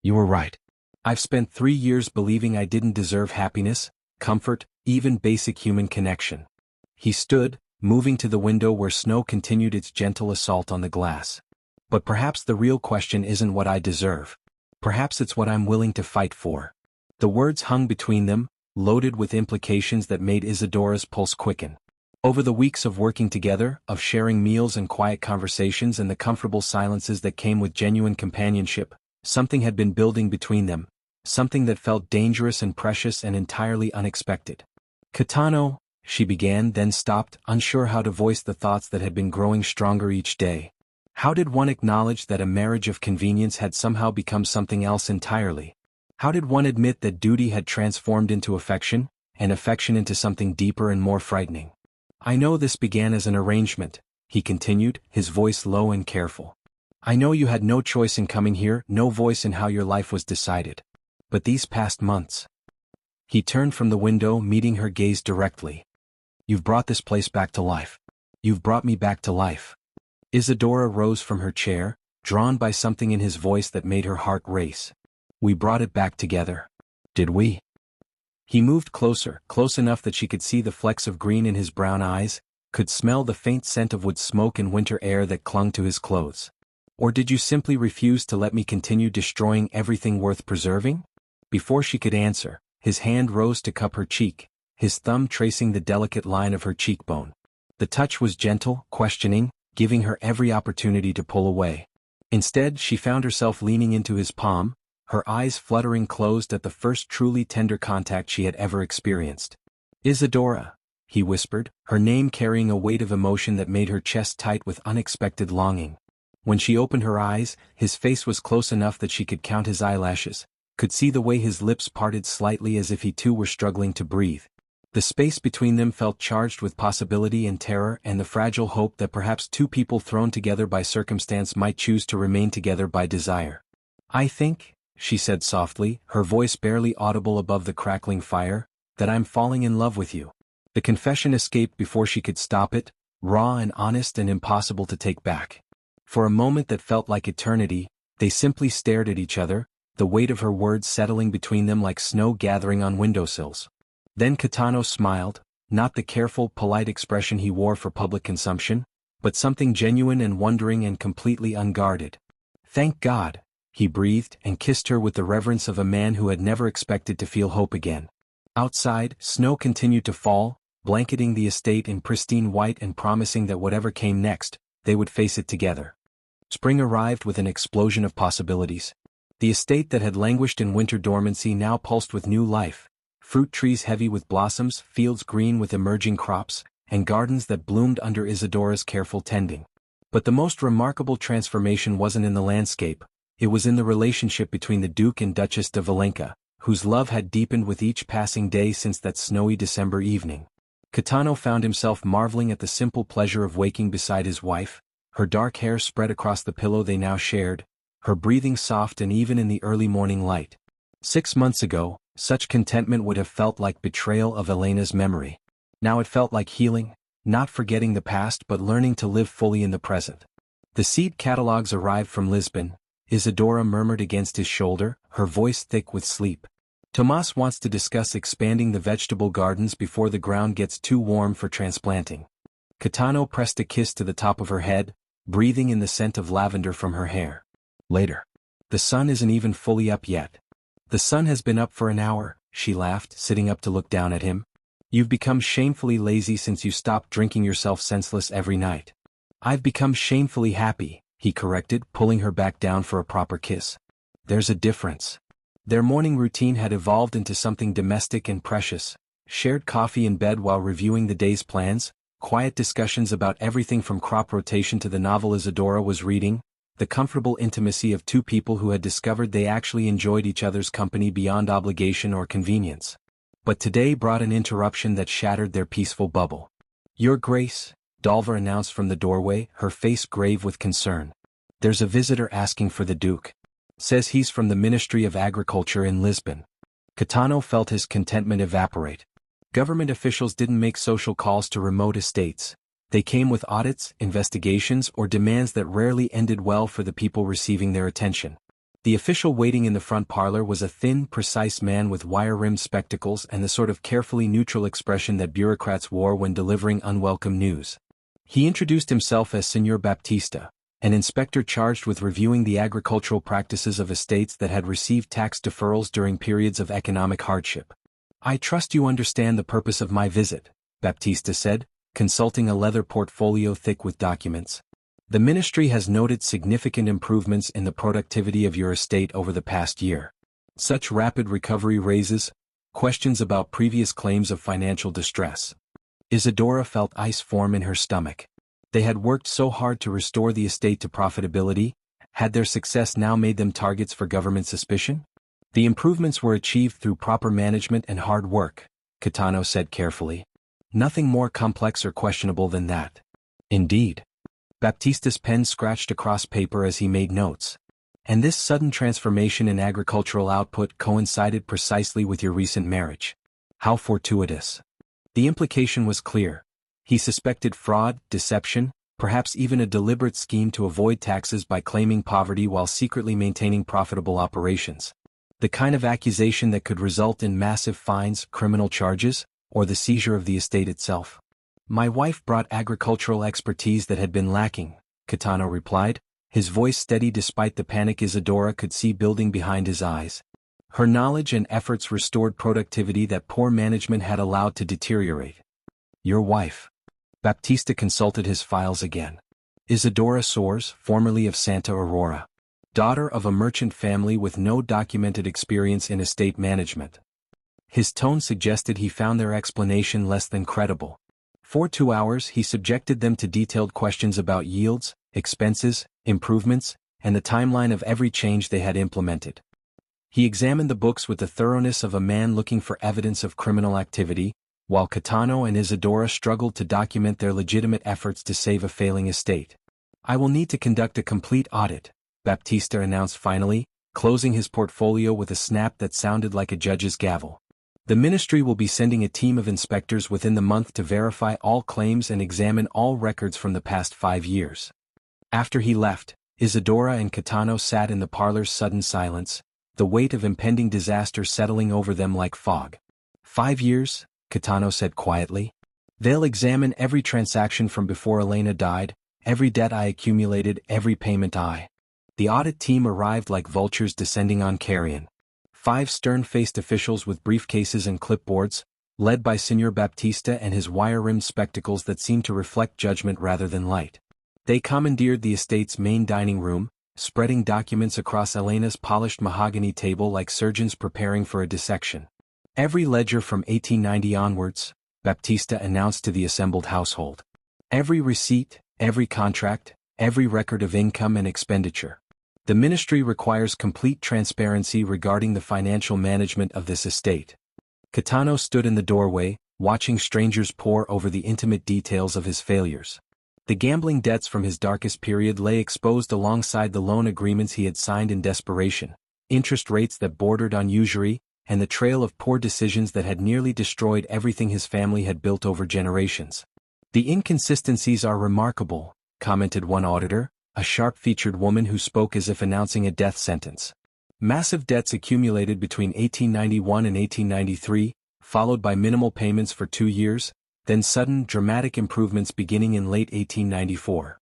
You were right. I've spent 3 years believing I didn't deserve happiness, comfort, even basic human connection. He stood, moving to the window where snow continued its gentle assault on the glass. But perhaps the real question isn't what I deserve. Perhaps it's what I'm willing to fight for. The words hung between them, loaded with implications that made Isadora's pulse quicken. Over the weeks of working together, of sharing meals and quiet conversations and the comfortable silences that came with genuine companionship, something had been building between them, something that felt dangerous and precious and entirely unexpected. Kitano, she began, then stopped, unsure how to voice the thoughts that had been growing stronger each day. How did one acknowledge that a marriage of convenience had somehow become something else entirely? How did one admit that duty had transformed into affection, and affection into something deeper and more frightening? I know this began as an arrangement, he continued, his voice low and careful. I know you had no choice in coming here, no voice in how your life was decided. But these past months. He turned from the window, meeting her gaze directly. "You've brought this place back to life. You've brought me back to life." Isadora rose from her chair, drawn by something in his voice that made her heart race. "We brought it back together. Did we?" He moved closer, close enough that she could see the flecks of green in his brown eyes, could smell the faint scent of wood smoke and winter air that clung to his clothes. "Or did you simply refuse to let me continue destroying everything worth preserving?" Before she could answer, his hand rose to cup her cheek, his thumb tracing the delicate line of her cheekbone. The touch was gentle, questioning, giving her every opportunity to pull away. Instead, she found herself leaning into his palm, her eyes fluttering closed at the first truly tender contact she had ever experienced. "Isadora," he whispered, her name carrying a weight of emotion that made her chest tight with unexpected longing. When she opened her eyes, his face was close enough that she could count his eyelashes, could see the way his lips parted slightly as if he too were struggling to breathe. The space between them felt charged with possibility and terror and the fragile hope that perhaps two people thrown together by circumstance might choose to remain together by desire. "I think," she said softly, her voice barely audible above the crackling fire, "that I'm falling in love with you." The confession escaped before she could stop it, raw and honest and impossible to take back. For a moment that felt like eternity, they simply stared at each other, the weight of her words settling between them like snow gathering on windowsills. Then Kitano smiled, not the careful, polite expression he wore for public consumption, but something genuine and wondering and completely unguarded. "Thank God," he breathed and kissed her with the reverence of a man who had never expected to feel hope again. Outside, snow continued to fall, blanketing the estate in pristine white and promising that whatever came next, they would face it together. Spring arrived with an explosion of possibilities. The estate that had languished in winter dormancy now pulsed with new life. Fruit trees heavy with blossoms, fields green with emerging crops, and gardens that bloomed under Isadora's careful tending. But the most remarkable transformation wasn't in the landscape, it was in the relationship between the Duke and Duchess de Valenka, whose love had deepened with each passing day since that snowy December evening. Kitano found himself marveling at the simple pleasure of waking beside his wife, her dark hair spread across the pillow they now shared, her breathing soft and even in the early morning light. 6 months ago, such contentment would have felt like betrayal of Elena's memory. Now it felt like healing, not forgetting the past but learning to live fully in the present. The seed catalogs arrived from Lisbon, Isadora murmured against his shoulder, her voice thick with sleep. "Tomas wants to discuss expanding the vegetable gardens before the ground gets too warm for transplanting." Kitano pressed a kiss to the top of her head, breathing in the scent of lavender from her hair. "Later. The sun isn't even fully up yet." "The sun has been up for an hour," she laughed, sitting up to look down at him. "You've become shamefully lazy since you stopped drinking yourself senseless every night." "I've become shamefully happy," he corrected, pulling her back down for a proper kiss. "There's a difference." Their morning routine had evolved into something domestic and precious. Shared coffee in bed while reviewing the day's plans, quiet discussions about everything from crop rotation to the novel Isadora was reading, the comfortable intimacy of two people who had discovered they actually enjoyed each other's company beyond obligation or convenience. But today brought an interruption that shattered their peaceful bubble. "Your Grace," Dalva announced from the doorway, her face grave with concern. "There's a visitor asking for the Duke. Says he's from the Ministry of Agriculture in Lisbon." Kitano felt his contentment evaporate. Government officials didn't make social calls to remote estates. They came with audits, investigations, or demands that rarely ended well for the people receiving their attention. The official waiting in the front parlor was a thin, precise man with wire-rimmed spectacles and the sort of carefully neutral expression that bureaucrats wore when delivering unwelcome news. He introduced himself as Señor Baptista, an inspector charged with reviewing the agricultural practices of estates that had received tax deferrals during periods of economic hardship. "I trust you understand the purpose of my visit," Baptista said, consulting a leather portfolio thick with documents. "The ministry has noted significant improvements in the productivity of your estate over the past year. Such rapid recovery raises questions about previous claims of financial distress." Isadora felt ice form in her stomach. They had worked so hard to restore the estate to profitability. Had their success now made them targets for government suspicion? "The improvements were achieved through proper management and hard work," Kitano said carefully. "Nothing more complex or questionable than that." "Indeed." Baptista's pen scratched across paper as he made notes. And this sudden transformation in agricultural output coincided precisely with your recent marriage. How fortuitous. The implication was clear. He suspected fraud, deception, perhaps even a deliberate scheme to avoid taxes by claiming poverty while secretly maintaining profitable operations. The kind of accusation that could result in massive fines, criminal charges, or the seizure of the estate itself. My wife brought agricultural expertise that had been lacking, Kitano replied, his voice steady despite the panic Isadora could see building behind his eyes. Her knowledge and efforts restored productivity that poor management had allowed to deteriorate. Your wife. Baptista consulted his files again. Isadora Soares, formerly of Santa Aurora. Daughter of a merchant family with no documented experience in estate management. His tone suggested he found their explanation less than credible. For 2 hours he subjected them to detailed questions about yields, expenses, improvements, and the timeline of every change they had implemented. He examined the books with the thoroughness of a man looking for evidence of criminal activity, while Kitano and Isadora struggled to document their legitimate efforts to save a failing estate. I will need to conduct a complete audit, Baptista announced finally, closing his portfolio with a snap that sounded like a judge's gavel. The ministry will be sending a team of inspectors within the month to verify all claims and examine all records from the past 5 years. After he left, Isadora and Kitano sat in the parlor's sudden silence, the weight of impending disaster settling over them like fog. 5 years, Kitano said quietly. They'll examine every transaction from before Elena died, every debt I accumulated, every payment I. The audit team arrived like vultures descending on carrion. 5 stern-faced officials with briefcases and clipboards, led by Senor Baptista and his wire-rimmed spectacles that seemed to reflect judgment rather than light. They commandeered the estate's main dining room, spreading documents across Elena's polished mahogany table like surgeons preparing for a dissection. Every ledger from 1890 onwards, Baptista announced to the assembled household. Every receipt, every contract, every record of income and expenditure. The ministry requires complete transparency regarding the financial management of this estate. Kitano stood in the doorway, watching strangers pore over the intimate details of his failures. The gambling debts from his darkest period lay exposed alongside the loan agreements he had signed in desperation, interest rates that bordered on usury, and the trail of poor decisions that had nearly destroyed everything his family had built over generations. The inconsistencies are remarkable, commented one auditor, a sharp-featured woman who spoke as if announcing a death sentence. Massive debts accumulated between 1891 and 1893, followed by minimal payments for 2 years, then sudden, dramatic improvements beginning in late 1894.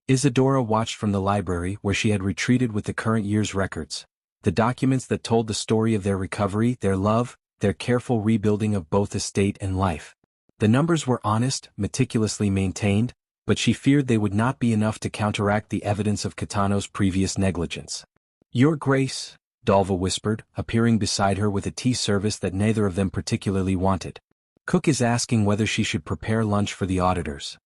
Isadora watched from the library where she had retreated with the current year's records, the documents that told the story of their recovery, their love, their careful rebuilding of both estate and life. The numbers were honest, meticulously maintained, but she feared they would not be enough to counteract the evidence of Kitano's previous negligence. Your Grace, Dalva whispered, appearing beside her with a tea service that neither of them particularly wanted. Cook is asking whether she should prepare lunch for the auditors.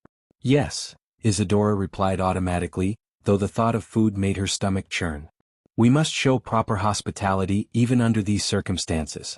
Yes, Isadora replied automatically, though the thought of food made her stomach churn. We must show proper hospitality even under these circumstances.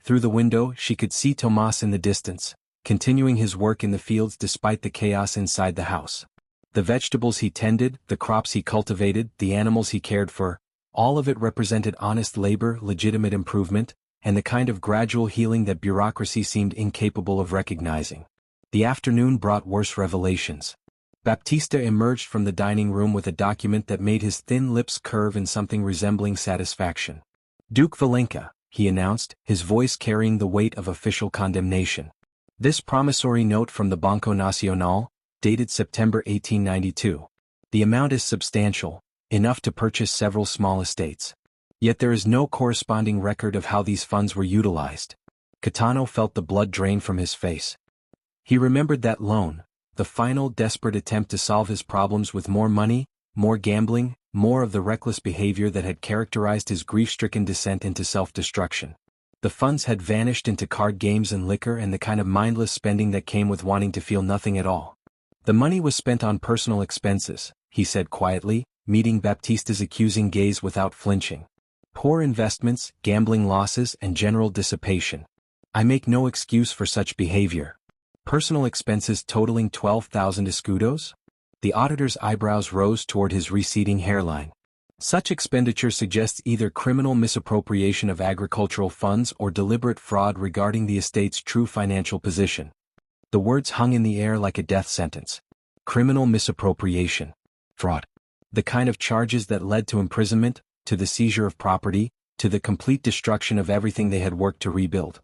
Through the window she could see Tomas in the distance, continuing his work in the fields despite the chaos inside the house. The vegetables he tended, the crops he cultivated, the animals he cared for, all of it represented honest labor, legitimate improvement, and the kind of gradual healing that bureaucracy seemed incapable of recognizing. The afternoon brought worse revelations. Baptista emerged from the dining room with a document that made his thin lips curve in something resembling satisfaction. Duke Valenka, he announced, his voice carrying the weight of official condemnation. This promissory note from the Banco Nacional, dated September 1892. The amount is substantial, enough to purchase several small estates. Yet there is no corresponding record of how these funds were utilized. Kitano felt the blood drain from his face. He remembered that loan, the final desperate attempt to solve his problems with more money, more gambling, more of the reckless behavior that had characterized his grief-stricken descent into self-destruction. The funds had vanished into card games and liquor and the kind of mindless spending that came with wanting to feel nothing at all. The money was spent on personal expenses, he said quietly, meeting Baptista's accusing gaze without flinching. Poor investments, gambling losses, and general dissipation. I make no excuse for such behavior. Personal expenses totaling 12,000 escudos? The auditor's eyebrows rose toward his receding hairline. Such expenditure suggests either criminal misappropriation of agricultural funds or deliberate fraud regarding the estate's true financial position. The words hung in the air like a death sentence. Criminal misappropriation. Fraud. The kind of charges that led to imprisonment, to the seizure of property, to the complete destruction of everything they had worked to rebuild.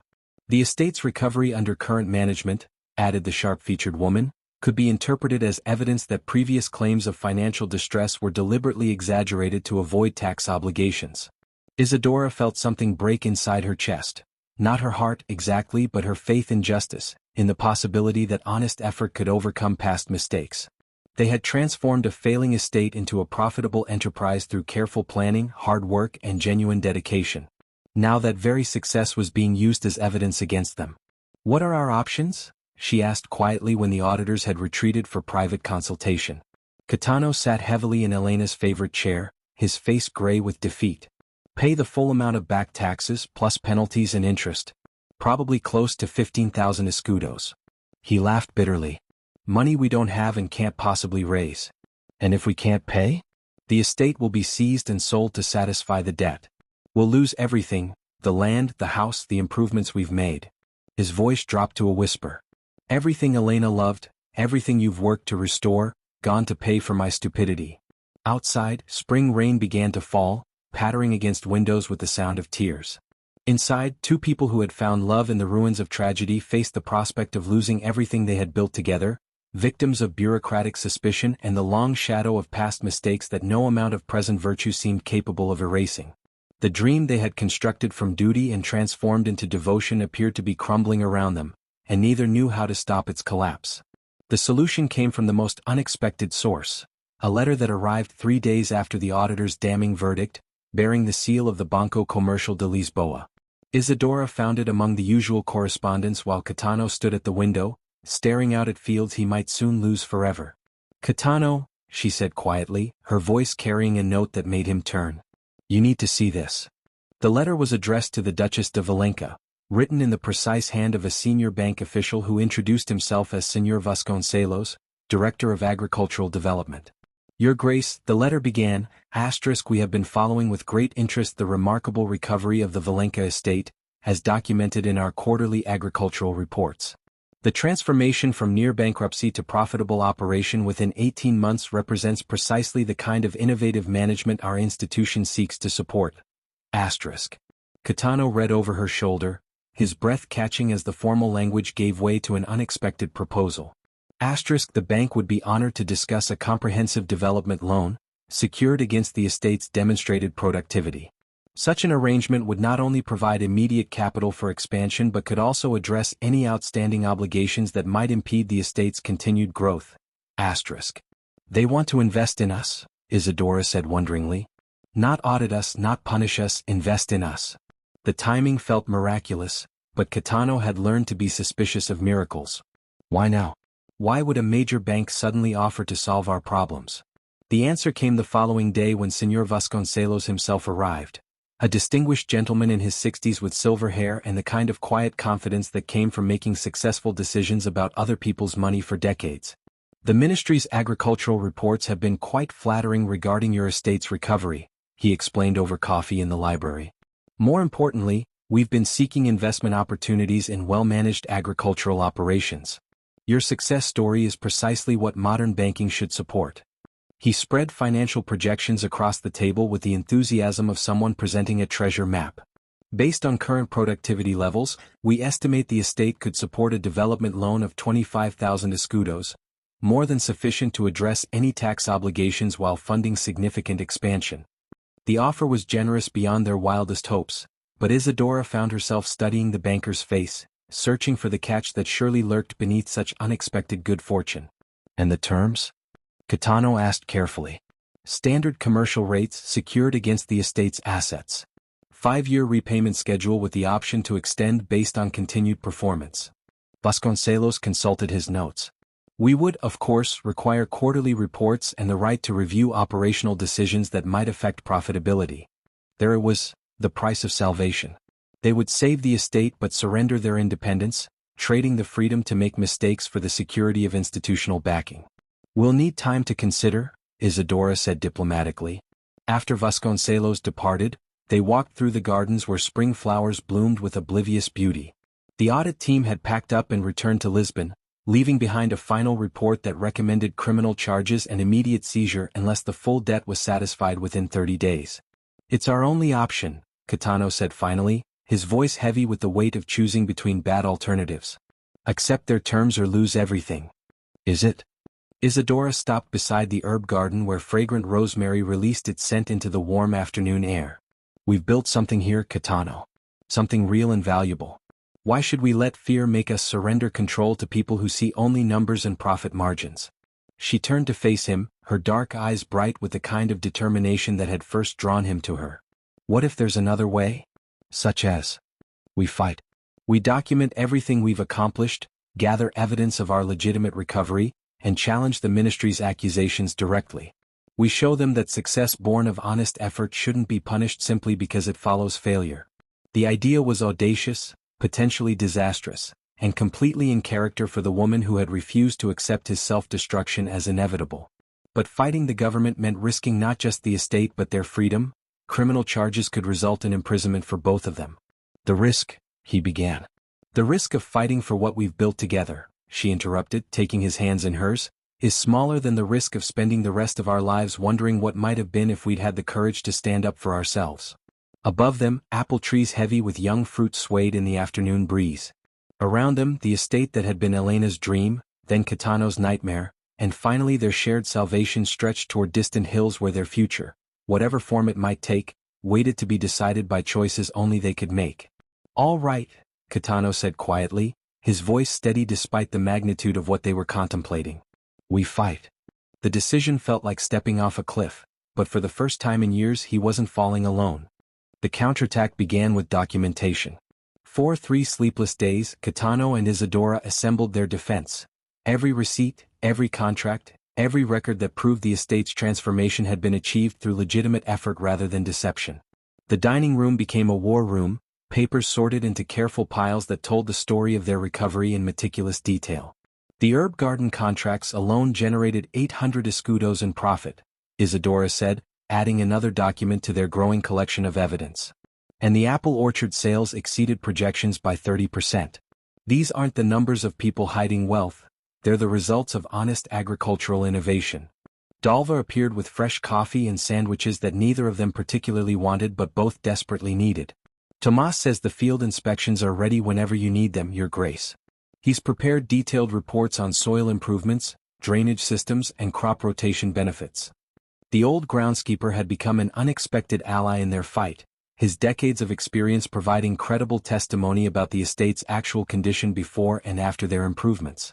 The estate's recovery under current management, added the sharp-featured woman, could be interpreted as evidence that previous claims of financial distress were deliberately exaggerated to avoid tax obligations. Isadora felt something break inside her chest. Not her heart exactly, but her faith in justice, in the possibility that honest effort could overcome past mistakes. They had transformed a failing estate into a profitable enterprise through careful planning, hard work, and genuine dedication. Now that very success was being used as evidence against them. "What are our options?" she asked quietly when the auditors had retreated for private consultation. Kitano sat heavily in Elena's favorite chair, his face gray with defeat. "Pay the full amount of back taxes plus penalties and interest. Probably close to 15,000 escudos." He laughed bitterly. "Money we don't have and can't possibly raise. And if we can't pay? The estate will be seized and sold to satisfy the debt. We'll lose everything, the land, the house, the improvements we've made." His voice dropped to a whisper. "Everything Elena loved, everything you've worked to restore, gone to pay for my stupidity." Outside, spring rain began to fall, pattering against windows with the sound of tears. Inside, two people who had found love in the ruins of tragedy faced the prospect of losing everything they had built together, victims of bureaucratic suspicion and the long shadow of past mistakes that no amount of present virtue seemed capable of erasing. The dream they had constructed from duty and transformed into devotion appeared to be crumbling around them, and neither knew how to stop its collapse. The solution came from the most unexpected source, a letter that arrived 3 days after the auditor's damning verdict, bearing the seal of the Banco Comercial de Lisboa. Isadora found it among the usual correspondence while Kitano stood at the window, staring out at fields he might soon lose forever. "Kitano," she said quietly, her voice carrying a note that made him turn. "You need to see this." The letter was addressed to the Duchess de Valenca, written in the precise hand of a senior bank official who introduced himself as Señor Vasconcelos, Director of Agricultural Development. "Your Grace," the letter began, "we have been following with great interest the remarkable recovery of the Valenca estate, as documented in our quarterly agricultural reports. The transformation from near bankruptcy to profitable operation within 18 months represents precisely the kind of innovative management our institution seeks to support." Kitano read over her shoulder, his breath catching as the formal language gave way to an unexpected proposal. The bank would be honored to discuss a comprehensive development loan, secured against the estate's demonstrated productivity. Such an arrangement would not only provide immediate capital for expansion but could also address any outstanding obligations that might impede the estate's continued growth. "They want to invest in us," Isadora said wonderingly. "Not audit us, not punish us, invest in us." The timing felt miraculous, but Kitano had learned to be suspicious of miracles. Why now? Why would a major bank suddenly offer to solve our problems? The answer came the following day when Señor Vasconcelos himself arrived. A distinguished gentleman in his 60s with silver hair and the kind of quiet confidence that came from making successful decisions about other people's money for decades. "The ministry's agricultural reports have been quite flattering regarding your estate's recovery," he explained over coffee in the library. "More importantly, we've been seeking investment opportunities in well-managed agricultural operations. Your success story is precisely what modern banking should support." He spread financial projections across the table with the enthusiasm of someone presenting a treasure map. "Based on current productivity levels, we estimate the estate could support a development loan of 25,000 escudos, more than sufficient to address any tax obligations while funding significant expansion." The offer was generous beyond their wildest hopes, but Isadora found herself studying the banker's face, searching for the catch that surely lurked beneath such unexpected good fortune. "And the terms?" Kitano asked carefully. "Standard commercial rates secured against the estate's assets. 5-year repayment schedule with the option to extend based on continued performance." Vasconcelos consulted his notes. "We would, of course, require quarterly reports and the right to review operational decisions that might affect profitability." There it was, the price of salvation. They would save the estate but surrender their independence, trading the freedom to make mistakes for the security of institutional backing. "We'll need time to consider," Isadora said diplomatically. After Vasconcelos departed, they walked through the gardens where spring flowers bloomed with oblivious beauty. The audit team had packed up and returned to Lisbon, leaving behind a final report that recommended criminal charges and immediate seizure unless the full debt was satisfied within 30 days. "It's our only option," Caetano said finally, his voice heavy with the weight of choosing between bad alternatives. "Accept their terms or lose everything." "Is it?" Isadora stopped beside the herb garden where fragrant rosemary released its scent into the warm afternoon air. "We've built something here, Caetano. Something real and valuable. Why should we let fear make us surrender control to people who see only numbers and profit margins?" She turned to face him, her dark eyes bright with the kind of determination that had first drawn him to her. "What if there's another way? Such as? We fight. We document everything we've accomplished, gather evidence of our legitimate recovery, and challenge the ministry's accusations directly. We show them that success born of honest effort shouldn't be punished simply because it follows failure." The idea was audacious, potentially disastrous, and completely in character for the woman who had refused to accept his self-destruction as inevitable. But fighting the government meant risking not just the estate but their freedom. Criminal charges could result in imprisonment for both of them. "The risk," he began. "The risk of fighting for what we've built together," she interrupted, taking his hands in hers, "is smaller than the risk of spending the rest of our lives wondering what might have been if we'd had the courage to stand up for ourselves." Above them, apple trees heavy with young fruit swayed in the afternoon breeze. Around them, the estate that had been Elena's dream, then Caetano's nightmare, and finally their shared salvation stretched toward distant hills where their future, whatever form it might take, waited to be decided by choices only they could make. "All right," Caetano said quietly, his voice steady despite the magnitude of what they were contemplating. "We fight." The decision felt like stepping off a cliff, but for the first time in years he wasn't falling alone. The counterattack began with documentation. For 3 sleepless days, Caetano and Isadora assembled their defense. Every receipt, every contract, every record that proved the estate's transformation had been achieved through legitimate effort rather than deception. The dining room became a war room, papers sorted into careful piles that told the story of their recovery in meticulous detail. The herb garden contracts alone generated 800 escudos in profit, Isadora said, adding another document to their growing collection of evidence. And the apple orchard sales exceeded projections by 30%. These aren't the numbers of people hiding wealth, they're the results of honest agricultural innovation. Dalva appeared with fresh coffee and sandwiches that neither of them particularly wanted but both desperately needed. "Tomas says the field inspections are ready whenever you need them, Your Grace. He's prepared detailed reports on soil improvements, drainage systems and crop rotation benefits." The old groundskeeper had become an unexpected ally in their fight, his decades of experience providing credible testimony about the estate's actual condition before and after their improvements.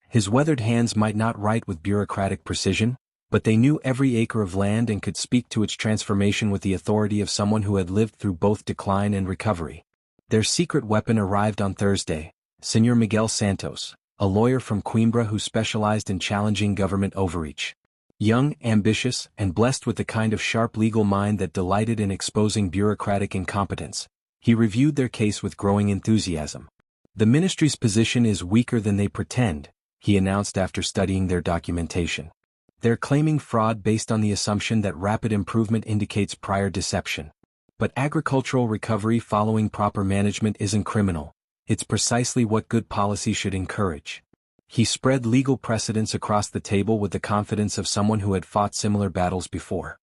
His weathered hands might not write with bureaucratic precision, but they knew every acre of land and could speak to its transformation with the authority of someone who had lived through both decline and recovery. Their secret weapon arrived on Thursday, Señor Miguel Santos, a lawyer from Coimbra who specialized in challenging government overreach. Young, ambitious, and blessed with the kind of sharp legal mind that delighted in exposing bureaucratic incompetence, he reviewed their case with growing enthusiasm. "The ministry's position is weaker than they pretend," he announced after studying their documentation. "They're claiming fraud based on the assumption that rapid improvement indicates prior deception. But agricultural recovery following proper management isn't criminal, it's precisely what good policy should encourage." He spread legal precedents across the table with the confidence of someone who had fought similar battles before.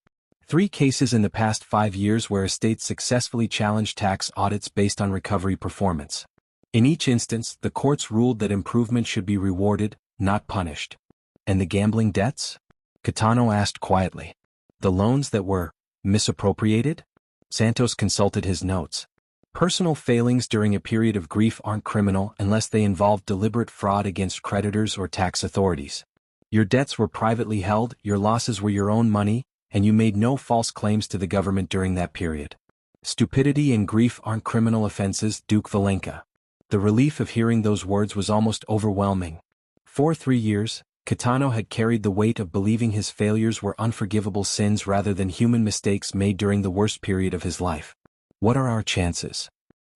3 cases in the past 5 years where estates successfully challenged tax audits based on recovery performance. In each instance, the courts ruled that improvement should be rewarded, not punished. "And the gambling debts?" Caetano asked quietly. "The loans that were misappropriated?" Santos consulted his notes. "Personal failings during a period of grief aren't criminal unless they involve deliberate fraud against creditors or tax authorities. Your debts were privately held, your losses were your own money, and you made no false claims to the government during that period. Stupidity and grief aren't criminal offenses, Duke Valenka." The relief of hearing those words was almost overwhelming. For 3 years, Caetano had carried the weight of believing his failures were unforgivable sins rather than human mistakes made during the worst period of his life. "What are our chances?"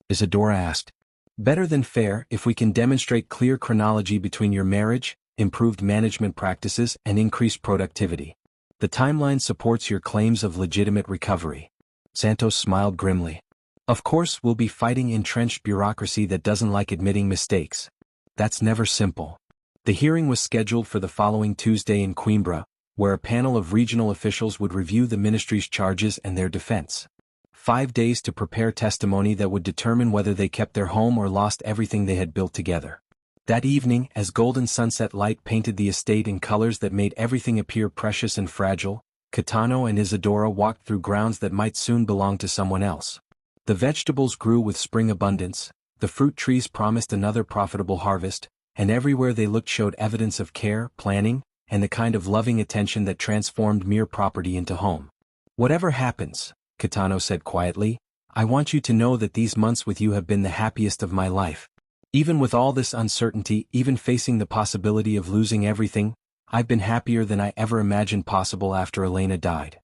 Isadora asked. "Better than fair if we can demonstrate clear chronology between your marriage, improved management practices and increased productivity. The timeline supports your claims of legitimate recovery. Santos smiled grimly. Of course, we'll be fighting entrenched bureaucracy that doesn't like admitting mistakes. That's never simple. The hearing was scheduled for the following Tuesday in Coimbra, where a panel of regional officials would review the ministry's charges and their defense. 5 days to prepare testimony that would determine whether they kept their home or lost everything they had built together. That evening, as golden sunset light painted the estate in colors that made everything appear precious and fragile, Caetano and Isadora walked through grounds that might soon belong to someone else. The vegetables grew with spring abundance, the fruit trees promised another profitable harvest, and everywhere they looked showed evidence of care, planning, and the kind of loving attention that transformed mere property into home. Whatever happens, Caetano said quietly, I want you to know that these months with you have been the happiest of my life. Even with all this uncertainty, even facing the possibility of losing everything, I've been happier than I ever imagined possible after Elena died.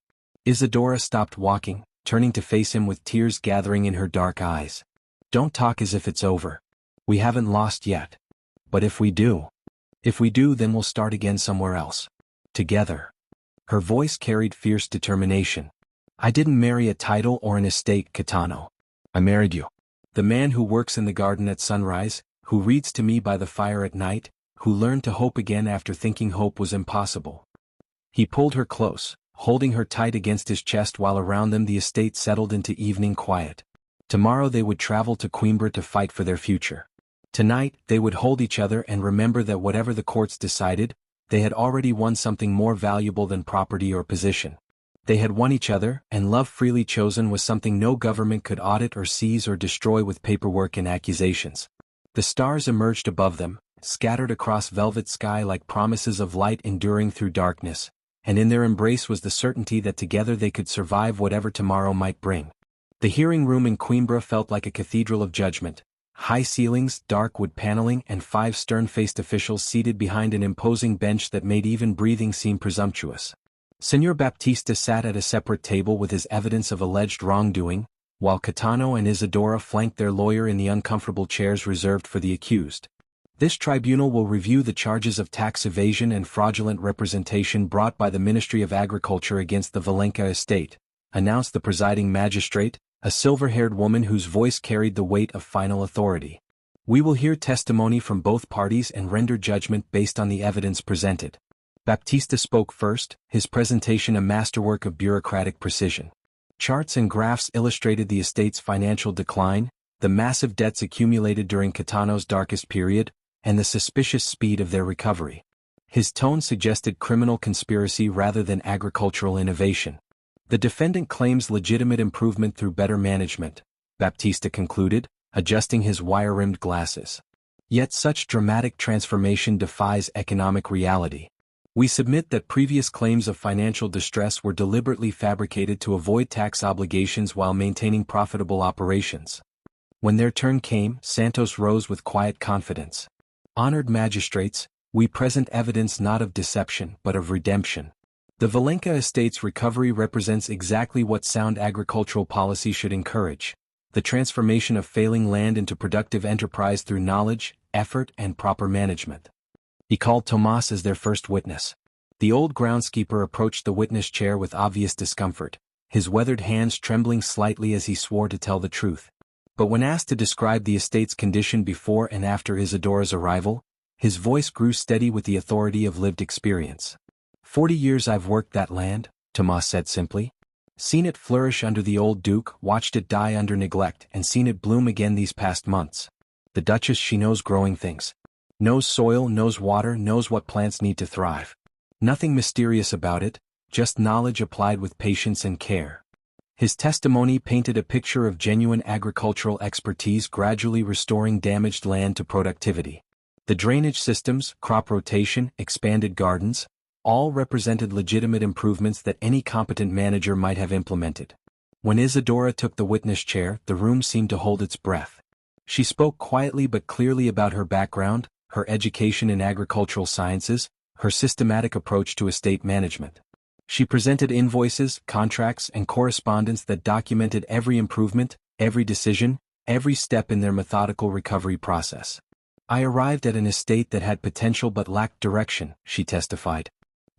Isadora stopped walking, turning to face him with tears gathering in her dark eyes. Don't talk as if it's over. We haven't lost yet. But if we do, then we'll start again somewhere else. Together. Her voice carried fierce determination. I didn't marry a title or an estate, Caetano. I married you. The man who works in the garden at sunrise, who reads to me by the fire at night, who learned to hope again after thinking hope was impossible. He pulled her close, holding her tight against his chest while around them the estate settled into evening quiet. Tomorrow they would travel to Coimbra to fight for their future. Tonight, they would hold each other and remember that whatever the courts decided, they had already won something more valuable than property or position. They had won each other, and love freely chosen was something no government could audit or seize or destroy with paperwork and accusations. The stars emerged above them, scattered across velvet sky like promises of light enduring through darkness, and in their embrace was the certainty that together they could survive whatever tomorrow might bring. The hearing room in Coimbra felt like a cathedral of judgment. High ceilings, dark wood paneling, and 5 stern-faced officials seated behind an imposing bench that made even breathing seem presumptuous. Senor Baptista sat at a separate table with his evidence of alleged wrongdoing, while Caetano and Isadora flanked their lawyer in the uncomfortable chairs reserved for the accused. This tribunal will review the charges of tax evasion and fraudulent representation brought by the Ministry of Agriculture against the Valenca estate, announced the presiding magistrate, a silver-haired woman whose voice carried the weight of final authority. We will hear testimony from both parties and render judgment based on the evidence presented. Baptista spoke first, his presentation a masterwork of bureaucratic precision. Charts and graphs illustrated the estate's financial decline, the massive debts accumulated during Caetano's darkest period, and the suspicious speed of their recovery. His tone suggested criminal conspiracy rather than agricultural innovation. The defendant claims legitimate improvement through better management, Baptista concluded, adjusting his wire-rimmed glasses. Yet such dramatic transformation defies economic reality. We submit that previous claims of financial distress were deliberately fabricated to avoid tax obligations while maintaining profitable operations. When their turn came, Santos rose with quiet confidence. Honored magistrates, we present evidence not of deception but of redemption. The Valenca estate's recovery represents exactly what sound agricultural policy should encourage: the transformation of failing land into productive enterprise through knowledge, effort, and proper management. He called Tomas as their first witness. The old groundskeeper approached the witness chair with obvious discomfort, his weathered hands trembling slightly as he swore to tell the truth. But when asked to describe the estate's condition before and after Isadora's arrival, his voice grew steady with the authority of lived experience. 40 years I've worked that land, Tomas said simply. Seen it flourish under the old duke, watched it die under neglect, and seen it bloom again these past months. The Duchess, she knows growing things. Knows soil, knows water, knows what plants need to thrive. Nothing mysterious about it, just knowledge applied with patience and care. His testimony painted a picture of genuine agricultural expertise gradually restoring damaged land to productivity. The drainage systems, crop rotation, expanded gardens, all represented legitimate improvements that any competent manager might have implemented. When Isadora took the witness chair, the room seemed to hold its breath. She spoke quietly but clearly about her background, her education in agricultural sciences, her systematic approach to estate management. She presented invoices, contracts, and correspondence that documented every improvement, every decision, every step in their methodical recovery process. I arrived at an estate that had potential but lacked direction, she testified.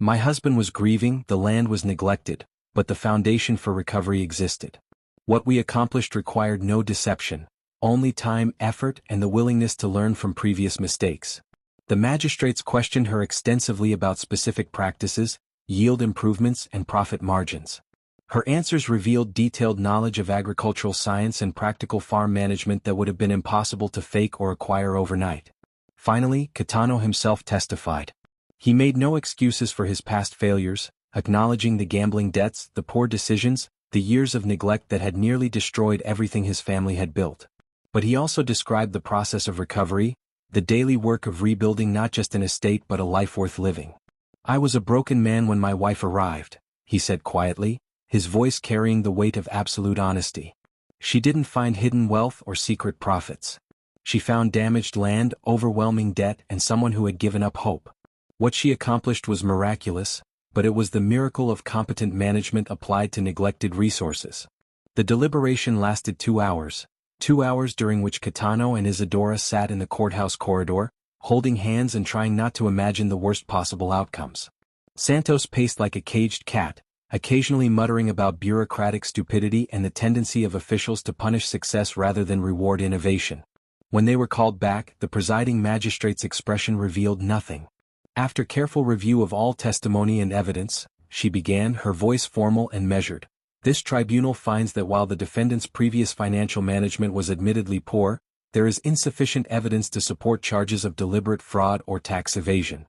My husband was grieving, the land was neglected, but the foundation for recovery existed. What we accomplished required no deception, only time, effort, and the willingness to learn from previous mistakes. The magistrates questioned her extensively about specific practices, yield improvements, and profit margins. Her answers revealed detailed knowledge of agricultural science and practical farm management that would have been impossible to fake or acquire overnight. Finally, Kitano himself testified. He made no excuses for his past failures, acknowledging the gambling debts, the poor decisions, the years of neglect that had nearly destroyed everything his family had built. But he also described the process of recovery, the daily work of rebuilding not just an estate but a life worth living. "I was a broken man when my wife arrived," he said quietly, his voice carrying the weight of absolute honesty. "She didn't find hidden wealth or secret profits. She found damaged land, overwhelming debt, and someone who had given up hope. What she accomplished was miraculous, but it was the miracle of competent management applied to neglected resources." The deliberation lasted 2 hours. 2 hours during which Kitano and Isadora sat in the courthouse corridor, holding hands and trying not to imagine the worst possible outcomes. Santos paced like a caged cat, occasionally muttering about bureaucratic stupidity and the tendency of officials to punish success rather than reward innovation. When they were called back, the presiding magistrate's expression revealed nothing. After careful review of all testimony and evidence, she began, her voice formal and measured. "This tribunal finds that while the defendant's previous financial management was admittedly poor, there is insufficient evidence to support charges of deliberate fraud or tax evasion."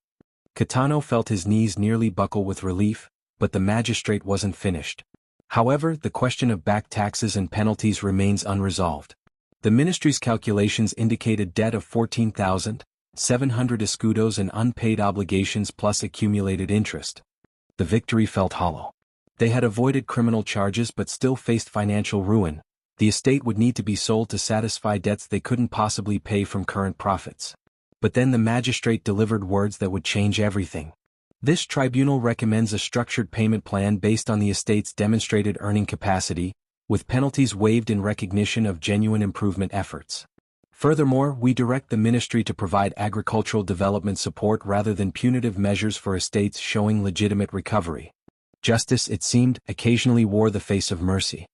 Kitano felt his knees nearly buckle with relief, but the magistrate wasn't finished. However, the question of back taxes and penalties remains unresolved. The ministry's calculations indicate a debt of 14,700 escudos and unpaid obligations plus accumulated interest. The victory felt hollow. They had avoided criminal charges but still faced financial ruin. The estate would need to be sold to satisfy debts they couldn't possibly pay from current profits. But then the magistrate delivered words that would change everything. "This tribunal recommends a structured payment plan based on the estate's demonstrated earning capacity, with penalties waived in recognition of genuine improvement efforts. Furthermore, we direct the ministry to provide agricultural development support rather than punitive measures for estates showing legitimate recovery." Justice, it seemed, occasionally wore the face of mercy.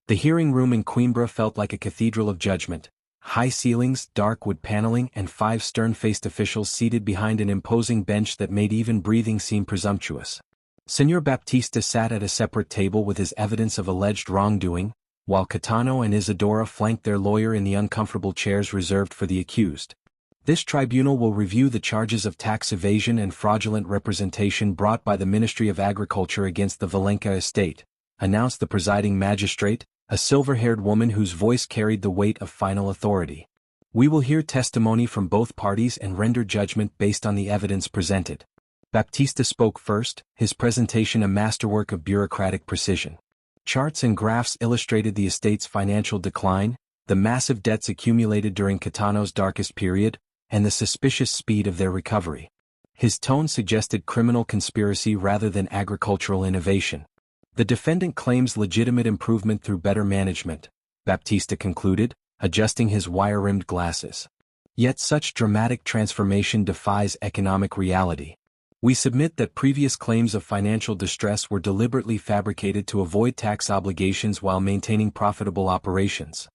The hearing room in Coimbra felt like a cathedral of judgment. High ceilings, dark wood paneling, and 5 stern-faced officials seated behind an imposing bench that made even breathing seem presumptuous. Senor Baptista sat at a separate table with his evidence of alleged wrongdoing, while Kitano and Isadora flanked their lawyer in the uncomfortable chairs reserved for the accused. "This tribunal will review the charges of tax evasion and fraudulent representation brought by the Ministry of Agriculture against the Valenca estate," announced the presiding magistrate, a silver-haired woman whose voice carried the weight of final authority. "We will hear testimony from both parties and render judgment based on the evidence presented." Baptista spoke first, his presentation a masterwork of bureaucratic precision. Charts and graphs illustrated the estate's financial decline, the massive debts accumulated during Kitano's darkest period, and the suspicious speed of their recovery. His tone suggested criminal conspiracy rather than agricultural innovation. "The defendant claims legitimate improvement through better management," Baptista concluded, adjusting his wire-rimmed glasses. "Yet such dramatic transformation defies economic reality. We submit that previous claims of financial distress were deliberately fabricated to avoid tax obligations while maintaining profitable operations."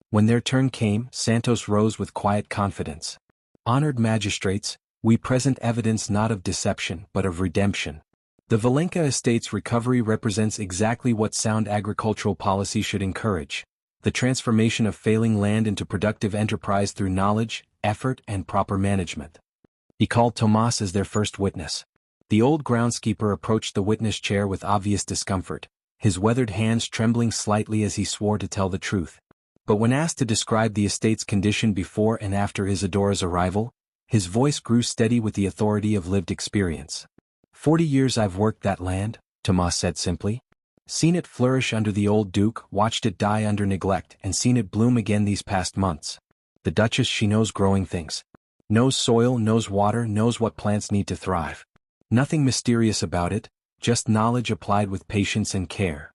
When their turn came, Santos rose with quiet confidence. "Honored magistrates, we present evidence not of deception but of redemption. The Valenca estate's recovery represents exactly what sound agricultural policy should encourage: the transformation of failing land into productive enterprise through knowledge, effort, and proper management." He called Tomas as their first witness. The old groundskeeper approached the witness chair with obvious discomfort, his weathered hands trembling slightly as he swore to tell the truth. But when asked to describe the estate's condition before and after Isadora's arrival, his voice grew steady with the authority of lived experience. "40 years I've worked that land," Tomas said simply. "Seen it flourish under the old duke, watched it die under neglect, and seen it bloom again these past months. The Duchess, she knows growing things. Knows soil, knows water, knows what plants need to thrive. Nothing mysterious about it, just knowledge applied with patience and care."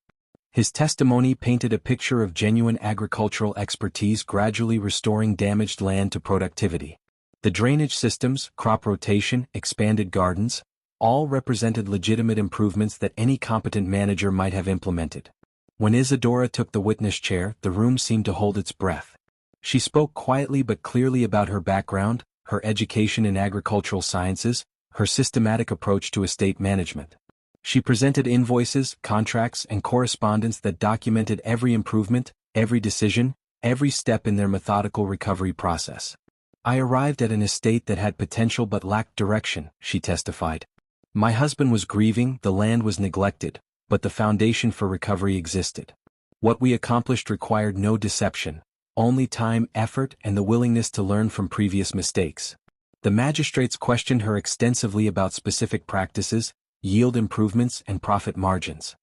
His testimony painted a picture of genuine agricultural expertise gradually restoring damaged land to productivity. The drainage systems, crop rotation, expanded gardens, All represented legitimate improvements that any competent manager might have implemented. When Isadora took the witness chair, the room seemed to hold its breath. She spoke quietly but clearly about her background, her education in agricultural sciences, her systematic approach to estate management. She presented invoices, contracts, and correspondence that documented every improvement, every decision, every step in their methodical recovery process. "I arrived at an estate that had potential but lacked direction," she testified. "My husband was grieving, the land was neglected, but the foundation for recovery existed. What we accomplished required no deception, only time, effort, and the willingness to learn from previous mistakes." The magistrates questioned her extensively about specific practices, yield improvements, and profit margins.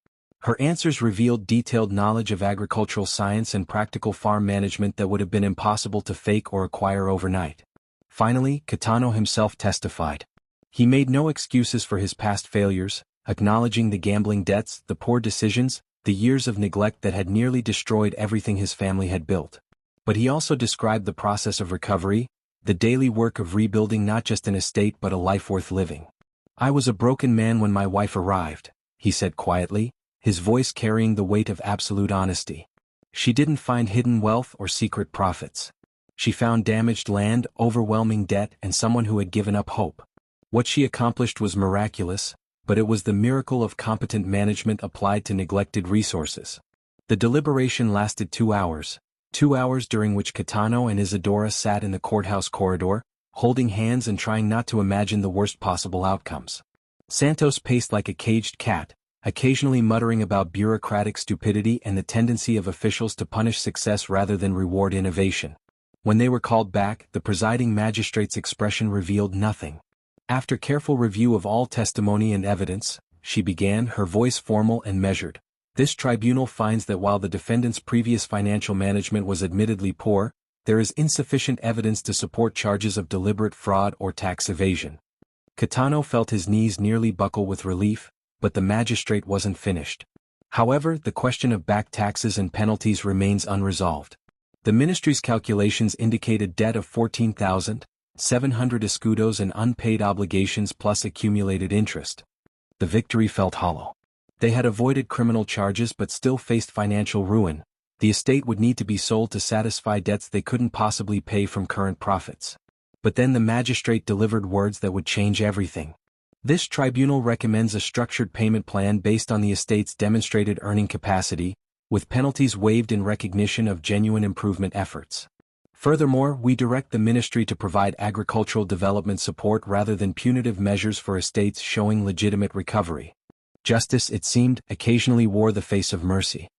Her answers revealed detailed knowledge of agricultural science and practical farm management that would have been impossible to fake or acquire overnight. Finally, Kitano himself testified. He made no excuses for his past failures, acknowledging the gambling debts, the poor decisions, the years of neglect that had nearly destroyed everything his family had built. But he also described the process of recovery, the daily work of rebuilding not just an estate but a life worth living. "I was a broken man when my wife arrived," he said quietly, his voice carrying the weight of absolute honesty. "She didn't find hidden wealth or secret profits. She found damaged land, overwhelming debt, and someone who had given up hope. What she accomplished was miraculous, but it was the miracle of competent management applied to neglected resources." The deliberation lasted 2 hours. 2 hours during which Kitano and Isadora sat in the courthouse corridor, holding hands and trying not to imagine the worst possible outcomes. Santos paced like a caged cat, occasionally muttering about bureaucratic stupidity and the tendency of officials to punish success rather than reward innovation. When they were called back, the presiding magistrate's expression revealed nothing. "After careful review of all testimony and evidence," she began, her voice formal and measured, "this tribunal finds that while the defendant's previous financial management was admittedly poor, there is insufficient evidence to support charges of deliberate fraud or tax evasion." Kitano felt his knees nearly buckle with relief, but the magistrate wasn't finished. However, the question of back taxes and penalties remains unresolved. The ministry's calculations indicated debt of 14,700 escudos and unpaid obligations plus accumulated interest. The victory felt hollow. They had avoided criminal charges but still faced financial ruin. The estate would need to be sold to satisfy debts they couldn't possibly pay from current profits. But then the magistrate delivered words that would change everything. "This tribunal recommends a structured payment plan based on the estate's demonstrated earning capacity, with penalties waived in recognition of genuine improvement efforts. Furthermore, we direct the ministry to provide agricultural development support rather than punitive measures for estates showing legitimate recovery." Justice, it seemed, occasionally wore the face of mercy.